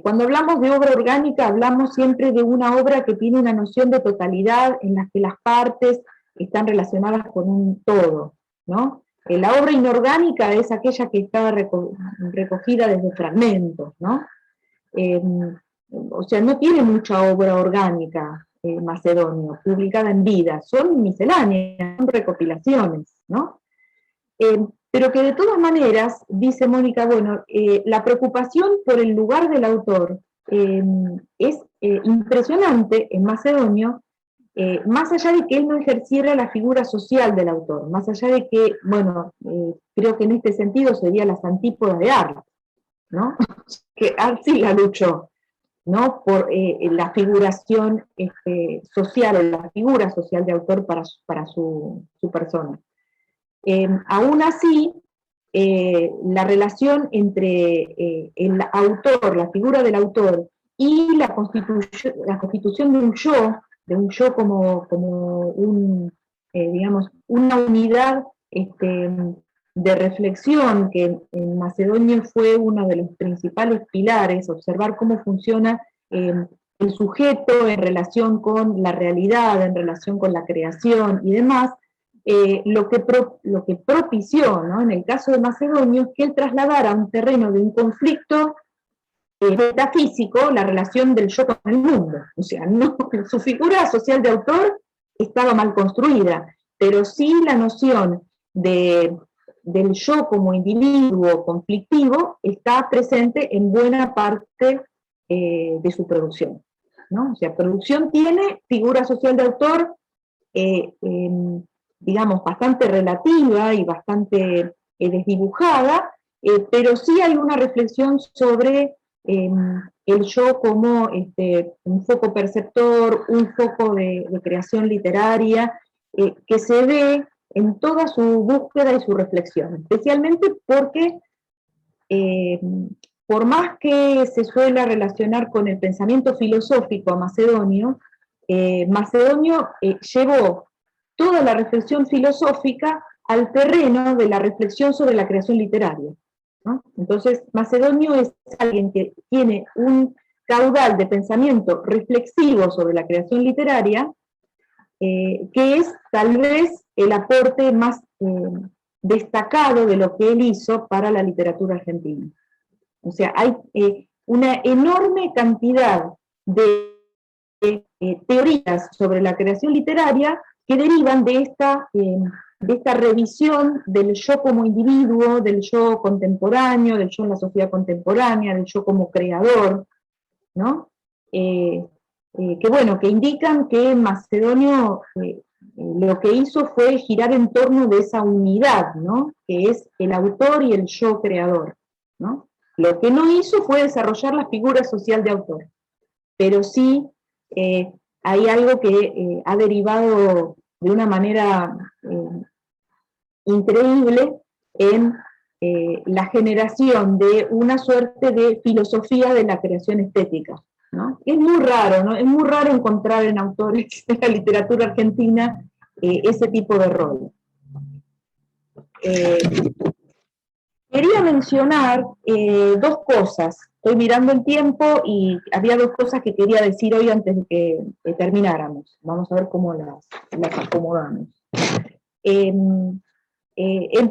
Cuando hablamos de obra orgánica, hablamos siempre de una obra que tiene una noción de totalidad, en la que las partes están relacionadas con un todo, ¿no? La obra inorgánica es aquella que está recogida desde fragmentos, ¿no? O sea, no tiene mucha obra orgánica Macedonio, publicada en vida, son misceláneas, son recopilaciones, ¿no? Pero que de todas maneras, dice Mónica Bueno, la preocupación por el lugar del autor es impresionante en Macedonio, más allá de que él no ejerciera la figura social del autor, más allá de que, bueno, creo que en este sentido sería las antípodas de Arlt, ¿no? Que Arlt sí la luchó, ¿no? Por la figuración social, la figura social de autor para su persona. Aún así, la relación entre el autor, la figura del autor, y la constitución de un yo como digamos, una unidad de reflexión, que en Macedonio fue uno de los principales pilares, observar cómo funciona el el sujeto en relación con la realidad, en relación con la creación y demás, lo que propició, ¿no?, en el caso de Macedonio, es que él trasladara a un terreno de un conflicto metafísico la relación del yo con el mundo. O sea, no, su figura social de autor estaba mal construida, pero sí la noción del yo como individuo conflictivo está presente en buena parte de su producción, ¿no? O sea, producción tiene figura social de autor, digamos, bastante relativa y bastante desdibujada, pero sí hay una reflexión sobre el yo como un foco perceptor, un foco de creación literaria, que se ve en toda su búsqueda y su reflexión, especialmente porque por más que se suele relacionar con el pensamiento filosófico a Macedonio, Macedonio llevó toda la reflexión filosófica al terreno de la reflexión sobre la creación literaria, ¿no? Entonces, Macedonio es alguien que tiene un caudal de pensamiento reflexivo sobre la creación literaria, que es tal vez el aporte más destacado de lo que él hizo para la literatura argentina. O sea, hay una enorme cantidad de teorías sobre la creación literaria que derivan de esta revisión del yo como individuo, del yo contemporáneo, del yo en la sociedad contemporánea, del yo como creador, ¿no? Que bueno, que indican que Macedonio lo que hizo fue girar en torno de esa unidad, ¿no?, que es el autor y el yo creador, ¿no? Lo que no hizo fue desarrollar la figura social de autor, pero sí hay algo que ha derivado de una manera increíble en la generación de una suerte de filosofía de la creación estética, ¿no? Es muy raro, ¿no? Es muy raro encontrar en autores de la literatura argentina ese tipo de rol. Quería mencionar dos cosas. Estoy mirando el tiempo y había dos cosas que quería decir hoy antes de que termináramos. Vamos a ver cómo las acomodamos. En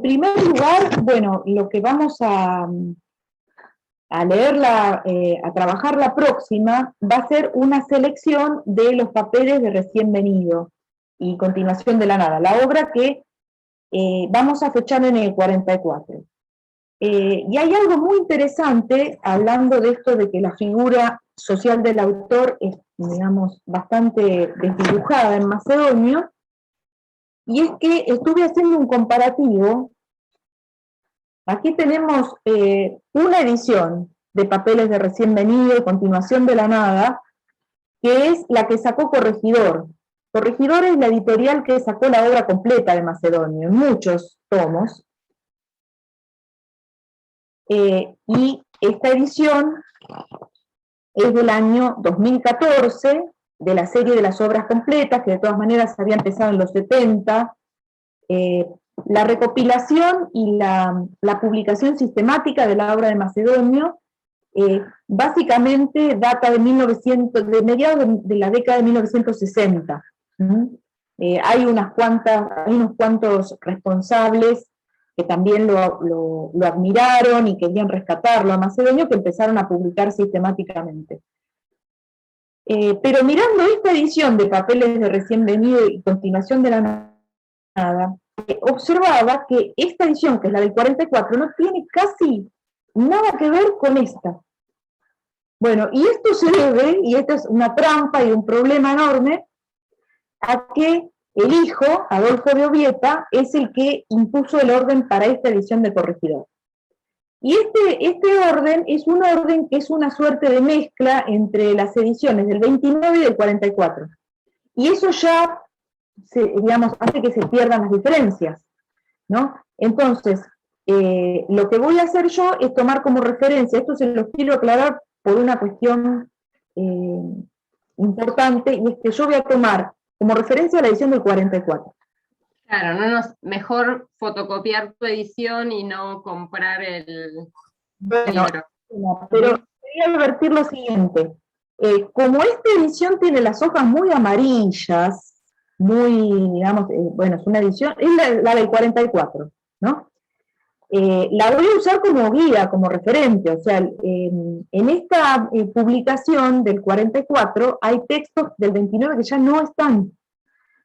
primer lugar, bueno, lo que vamos a leerla, a trabajar la próxima, va a ser una selección de los papeles de Recién Venido y Continuación de la Nada, la obra que vamos a fechar en el 44. Y hay algo muy interesante, hablando de esto de que la figura social del autor es, digamos, bastante desdibujada en Macedonio, y es que estuve haciendo un comparativo. Aquí tenemos una edición de Papeles de Recién Venido y Continuación de la Nada, que es la que sacó Corregidor. Corregidor es la editorial que sacó la obra completa de Macedonio, en muchos tomos. Y esta edición es del año 2014, de la serie de las obras completas, que de todas maneras había empezado en los 70. La recopilación y la publicación sistemática de la obra de Macedonio básicamente data de mediados de la década de 1960. Hay unos cuantos responsables que también lo admiraron y querían rescatarlo a Macedonio, que empezaron a publicar sistemáticamente. Pero mirando esta edición de Papeles de Recién Venido y Continuación de la Nada, observaba que esta edición, que es la del 44, no tiene casi nada que ver con esta. Bueno, y esto se debe, y esto es una trampa y un problema enorme, a que el hijo, Adolfo de Obieta, es el que impuso el orden para esta edición de Corregidor. Y este orden es un orden que es una suerte de mezcla entre las ediciones del 29 y del 44. Y eso ya, digamos, hace que se pierdan las diferencias, ¿no? Entonces, lo que voy a hacer yo es tomar como referencia, esto se lo quiero aclarar por una cuestión importante, y es que yo voy a tomar como referencia la edición del 44.
Claro, mejor fotocopiar tu edición y no comprar el libro.
Pero quería advertir lo siguiente. Como esta edición tiene las hojas muy amarillas, muy, digamos, bueno, es una edición, es la del 44, ¿no? La voy a usar como guía, como referente, o sea, en esta publicación del 44 hay textos del 29 que ya no están.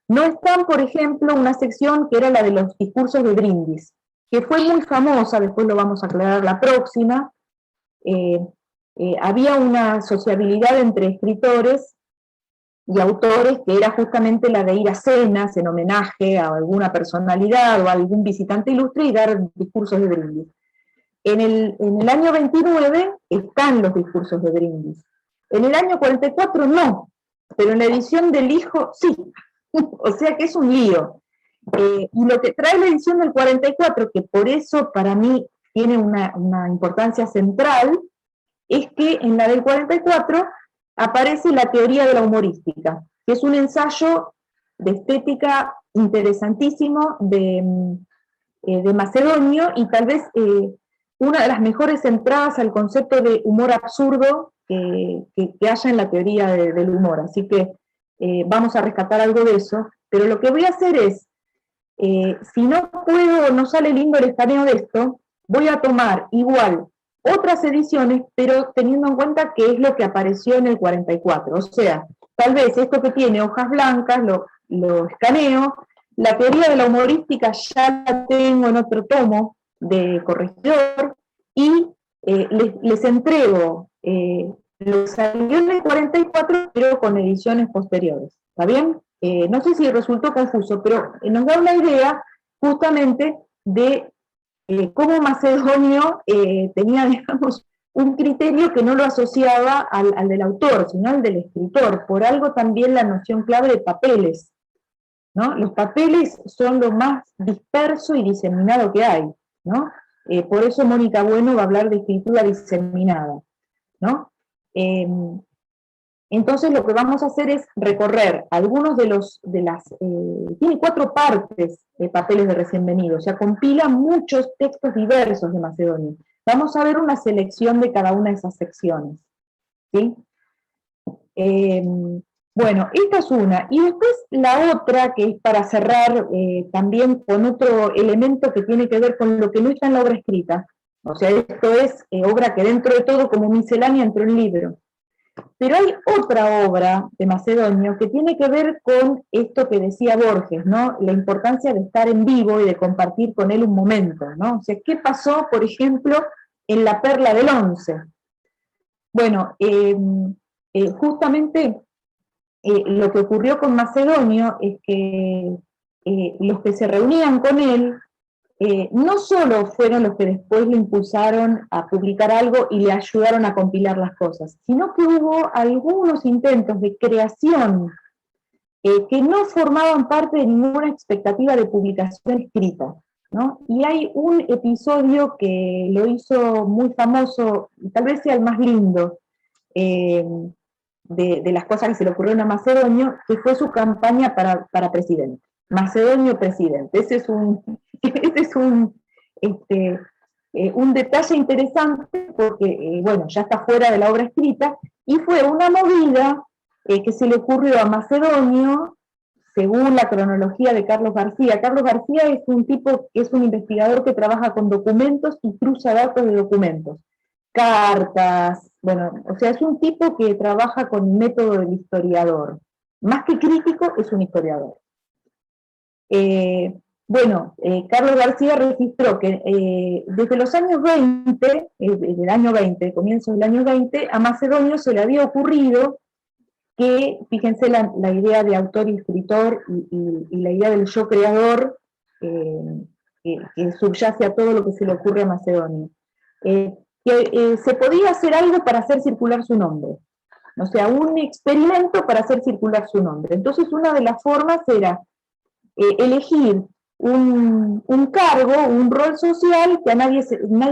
No están, por ejemplo, una sección que era la de los discursos de Brindis, que fue muy famosa, después lo vamos a aclarar la próxima. Había una sociabilidad entre escritores y autores que era justamente la de ir a cenas en homenaje a alguna personalidad o a algún visitante ilustre y dar discursos de Brindis. En el año 29 están los discursos de Brindis. En el año 44 no, pero en la edición del hijo sí. O sea que es un lío. Y lo que trae la edición del 44, que por eso para mí tiene una importancia central, es que en la del 44 aparece la teoría de la humorística, que es un ensayo de estética interesantísimo de Macedonio, y tal vez una de las mejores entradas al concepto de humor absurdo que haya en la teoría del humor. Así que vamos a rescatar algo de eso, pero lo que voy a hacer es, si no puedo, no sale lindo el escaneo de esto, voy a tomar igual otras ediciones, pero teniendo en cuenta que es lo que apareció en el 44. O sea, tal vez esto que tiene hojas blancas, lo escaneo. La teoría de la humorística ya la tengo en otro tomo de corregidor, y les entrego lo que salió en el 44, pero con ediciones posteriores. ¿Está bien? No sé si resultó confuso, pero nos da una idea justamente de cómo Macedonio tenía, digamos, un criterio que no lo asociaba al del autor, sino al del escritor. Por algo también la noción clave de papeles, ¿no? Los papeles son lo más disperso y diseminado que hay, ¿no? Por eso Mónica Bueno va a hablar de escritura diseminada, ¿no? Entonces lo que vamos a hacer es recorrer algunos tiene 4 partes de Papeles de Recién Venido, o sea, compila muchos textos diversos de Macedonio. Vamos a ver una selección de cada una de esas secciones, ¿sí? Bueno, esta es una, y después la otra, que es para cerrar también con otro elemento que tiene que ver con lo que no está en la obra escrita. O sea, esto es obra que dentro de todo, como miscelánea, entró en libro. Pero hay otra obra de Macedonio que tiene que ver con esto que decía Borges, ¿no? La importancia de estar en vivo y de compartir con él un momento, ¿no? O sea, ¿qué pasó, por ejemplo, en La Perla del Once? Bueno, justamente lo que ocurrió con Macedonio es que los que se reunían con él no solo fueron los que después le impulsaron a publicar algo y le ayudaron a compilar las cosas, sino que hubo algunos intentos de creación que no formaban parte de ninguna expectativa de publicación escrita, ¿no? Y hay un episodio que lo hizo muy famoso, y tal vez sea el más lindo, de las cosas que se le ocurrieron a Macedonio, que fue su campaña para presidente. Macedonio presidente. Ese es un detalle interesante porque, bueno, ya está fuera de la obra escrita, y fue una movida que se le ocurrió a Macedonio según la cronología de Carlos García. Carlos García es un tipo, es un investigador que trabaja con documentos y cruza datos de documentos. Cartas, bueno, o sea, es un tipo que trabaja con el método del historiador. Más que crítico, es un historiador. Carlos García registró que desde los años 20, del año 20, comienzos del año 20, a Macedonio se le había ocurrido que, fíjense la idea de autor y escritor y la idea del yo creador que subyace a todo lo que se le ocurre a Macedonio, que se podía hacer algo para hacer circular su nombre, o sea, un experimento para hacer circular su nombre. Entonces una de las formas era elegir un cargo, un rol social que a nadie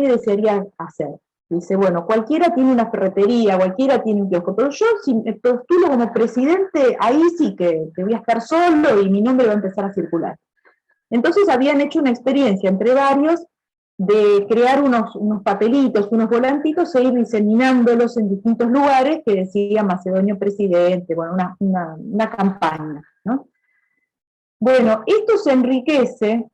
desearía hacer. Dice, bueno, cualquiera tiene una ferretería, cualquiera tiene un kiosco, pero yo, si me postulo como presidente, ahí sí que voy a estar solo y mi nombre va a empezar a circular. Entonces habían hecho una experiencia entre varios de crear unos papelitos, unos volantitos e ir diseminándolos en distintos lugares que decía Macedonio presidente, bueno, una campaña, ¿no? Bueno, esto se enriquece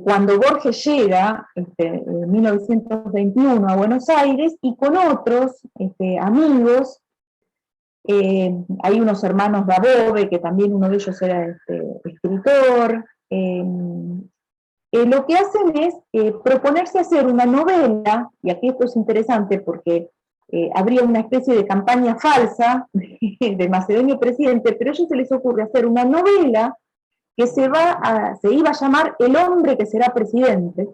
cuando Borges llega en 1921 a Buenos Aires y con otros amigos, hay unos hermanos Dabove, que también uno de ellos era escritor, lo que hacen es proponerse hacer una novela, y aquí esto es interesante porque habría una especie de campaña falsa de Macedonio presidente, pero a ellos se les ocurre hacer una novela que se iba a llamar El hombre que será presidente,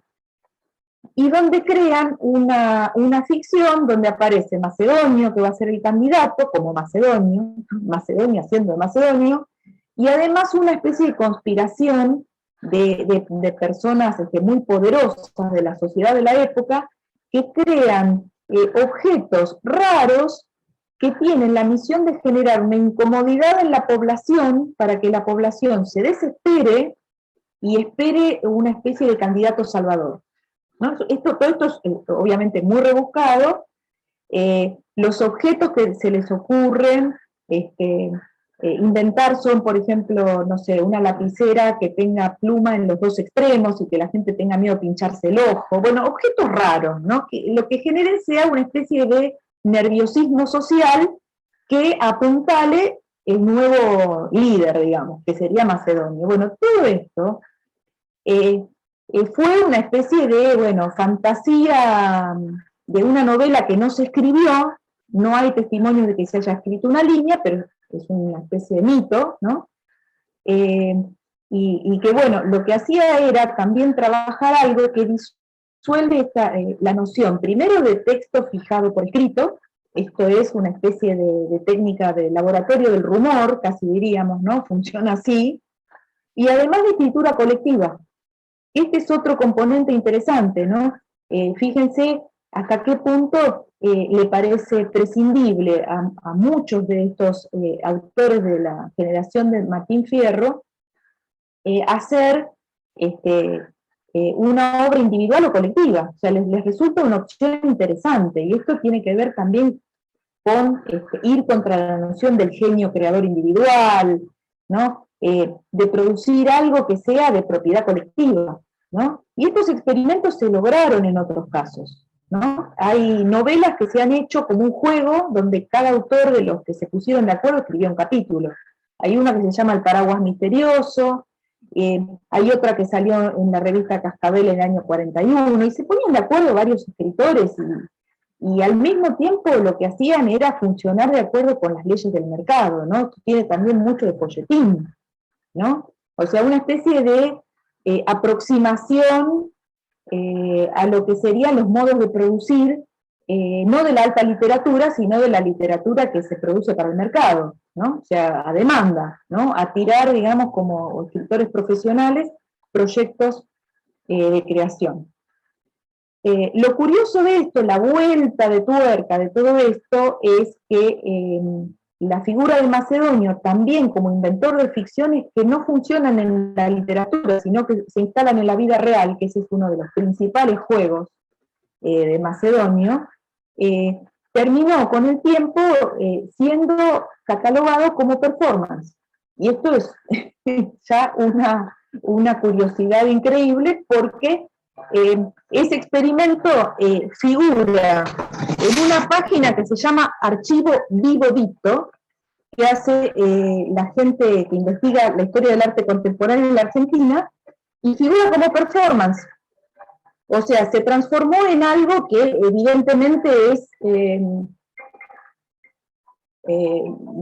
y donde crean una ficción donde aparece Macedonio, que va a ser el candidato, como Macedonio haciendo de Macedonio, y además una especie de conspiración de personas muy poderosas de la sociedad de la época, que crean objetos raros que tienen la misión de generar una incomodidad en la población para que la población se desespere y espere una especie de candidato salvador, ¿no? Todo esto es obviamente muy rebuscado. Los objetos que se les ocurren inventar son, por ejemplo, no sé, una lapicera que tenga pluma en los dos extremos y que la gente tenga miedo de pincharse el ojo. Bueno, objetos raros, ¿no? Que lo que genere sea una especie de nerviosismo social que apuntale el nuevo líder, digamos, que sería Macedonio. Bueno, todo esto fue una especie de, bueno, fantasía de una novela que no se escribió, no hay testimonios de que se haya escrito una línea, pero es una especie de mito, ¿no? Y que, bueno, lo que hacía era también trabajar algo que disuelve la noción, primero, de texto fijado por escrito. Esto es una especie de técnica de laboratorio del rumor, casi diríamos, ¿no? Funciona así. Y además de escritura colectiva. Este es otro componente interesante, ¿no? Fíjense hasta qué punto le parece prescindible a muchos de estos autores de la generación de Martín Fierro hacer una obra individual o colectiva. O sea, les resulta una opción interesante, y esto tiene que ver también con ir contra la noción del genio creador individual, ¿no? De producir algo que sea de propiedad colectiva, ¿no? Y estos experimentos se lograron en otros casos, ¿no? Hay novelas que se han hecho como un juego donde cada autor de los que se pusieron de acuerdo escribió un capítulo. Hay una que se llama El paraguas misterioso, hay otra que salió en la revista Cascabel en el año 41, y se ponían de acuerdo varios escritores y al mismo tiempo lo que hacían era funcionar de acuerdo con las leyes del mercado, ¿no? Tiene también mucho de folletín, ¿no? O sea, una especie de aproximación a lo que serían los modos de producir, no de la alta literatura, sino de la literatura que se produce para el mercado, ¿no? O sea, a demanda, ¿no? A tirar, digamos, como escritores profesionales, proyectos de creación. Lo curioso de esto, la vuelta de tuerca de todo esto, es que la figura de Macedonio, también como inventor de ficciones que no funcionan en la literatura, sino que se instalan en la vida real, que ese es uno de los principales juegos de Macedonio, terminó con el tiempo siendo catalogado como performance. Y esto es ya una curiosidad increíble, porque ese experimento figura en una página que se llama Archivo Vivo Dicto, que hace la gente que investiga la historia del arte contemporáneo en la Argentina, y figura como performance. O sea, se transformó en algo que evidentemente es,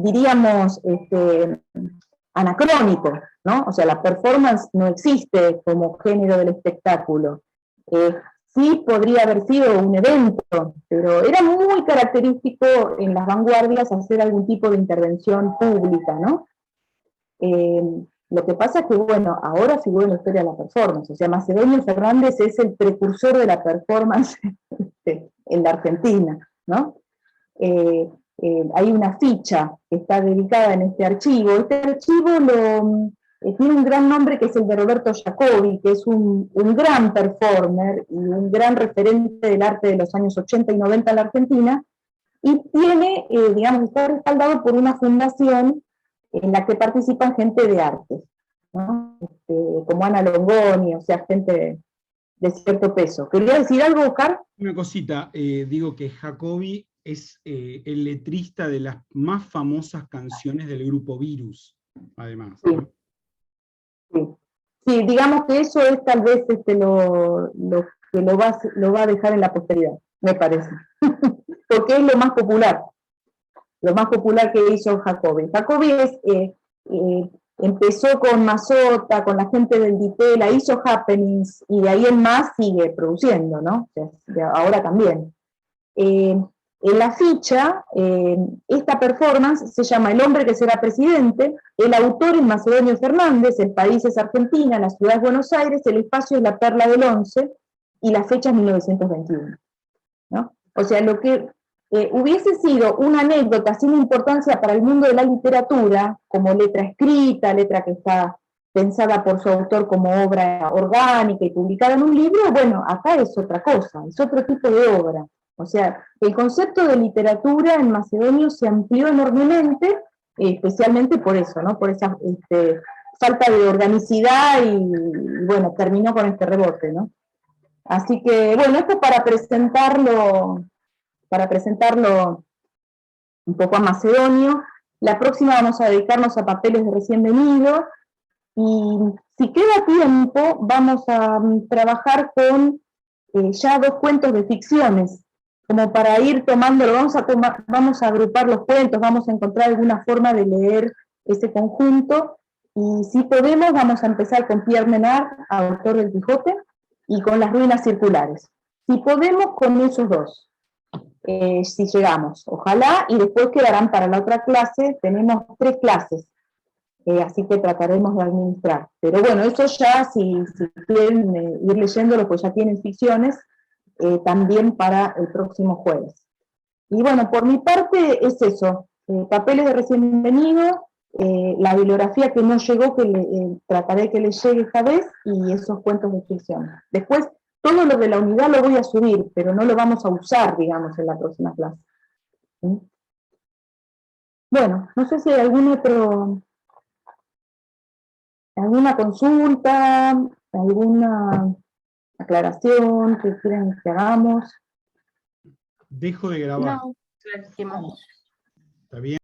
diríamos, anacrónico, ¿no? O sea, la performance no existe como género del espectáculo. Sí podría haber sido un evento, pero era muy característico en las vanguardias hacer algún tipo de intervención pública, ¿no? Lo que pasa es que, bueno, ahora figura en la historia de la performance. O sea, Macedonio Fernández es el precursor de la performance en la Argentina, ¿no? Hay una ficha que está dedicada en este archivo. Este archivo tiene un gran nombre que es el de Roberto Jacobi, que es un gran performer y un gran referente del arte de los años 80 y 90 en la Argentina, y tiene, digamos, está respaldado por una fundación en la que participan gente de arte, ¿no? Como Ana Longoni, o sea, gente de cierto peso. ¿Quería decir algo, Oscar?
Una cosita, digo que Jacobi es el letrista de las más famosas canciones del grupo Virus, además,
Sí.
¿no?
Sí. Sí, digamos que eso es tal vez lo que lo va a dejar en la posteridad, me parece. Porque es lo más popular que hizo Jacobi. Jacobi empezó con Mazota, con la gente del Ditela, hizo happenings, y de ahí en más sigue produciendo, ¿no? O sea, ahora también. En la ficha, esta performance se llama El hombre que será presidente, el autor es Macedonio Fernández, el país es Argentina, la ciudad es Buenos Aires, el espacio es la Perla del Once, y la fecha es 1921, ¿no? O sea, lo que hubiese sido una anécdota sin importancia para el mundo de la literatura, como letra escrita, letra que está pensada por su autor como obra orgánica y publicada en un libro, bueno, acá es otra cosa, es otro tipo de obra. O sea, el concepto de literatura en Macedonio se amplió enormemente, especialmente por eso, ¿no? Por esa falta de organicidad y, bueno, terminó con este rebote, ¿no? Así que, bueno, esto para presentarlo un poco a Macedonio. La próxima vamos a dedicarnos a papeles de recién venido, y si queda tiempo vamos a trabajar con ya 2 cuentos de ficciones, como para ir tomándolo, vamos a agrupar los cuentos, vamos a encontrar alguna forma de leer ese conjunto, y si podemos vamos a empezar con Pierre Menard, autor del Quijote, y con Las ruinas circulares. Si podemos, con esos 2. Si llegamos, ojalá, y después quedarán para la otra clase, tenemos 3 clases, así que trataremos de administrar. Pero bueno, eso ya, si quieren ir leyéndolo, pues ya tienen ficciones, también para el próximo jueves. Y bueno, por mi parte es eso, papeles de recién venido, la bibliografía que no llegó, que trataré que les llegue esta vez, y esos cuentos de ficción. Después, todo lo de la unidad lo voy a subir, pero no lo vamos a usar, digamos, en la próxima clase. ¿Sí? Bueno, no sé si hay alguna consulta, alguna aclaración que quieran que hagamos.
Dejo de grabar.
No, clarísimo.
¿Está bien?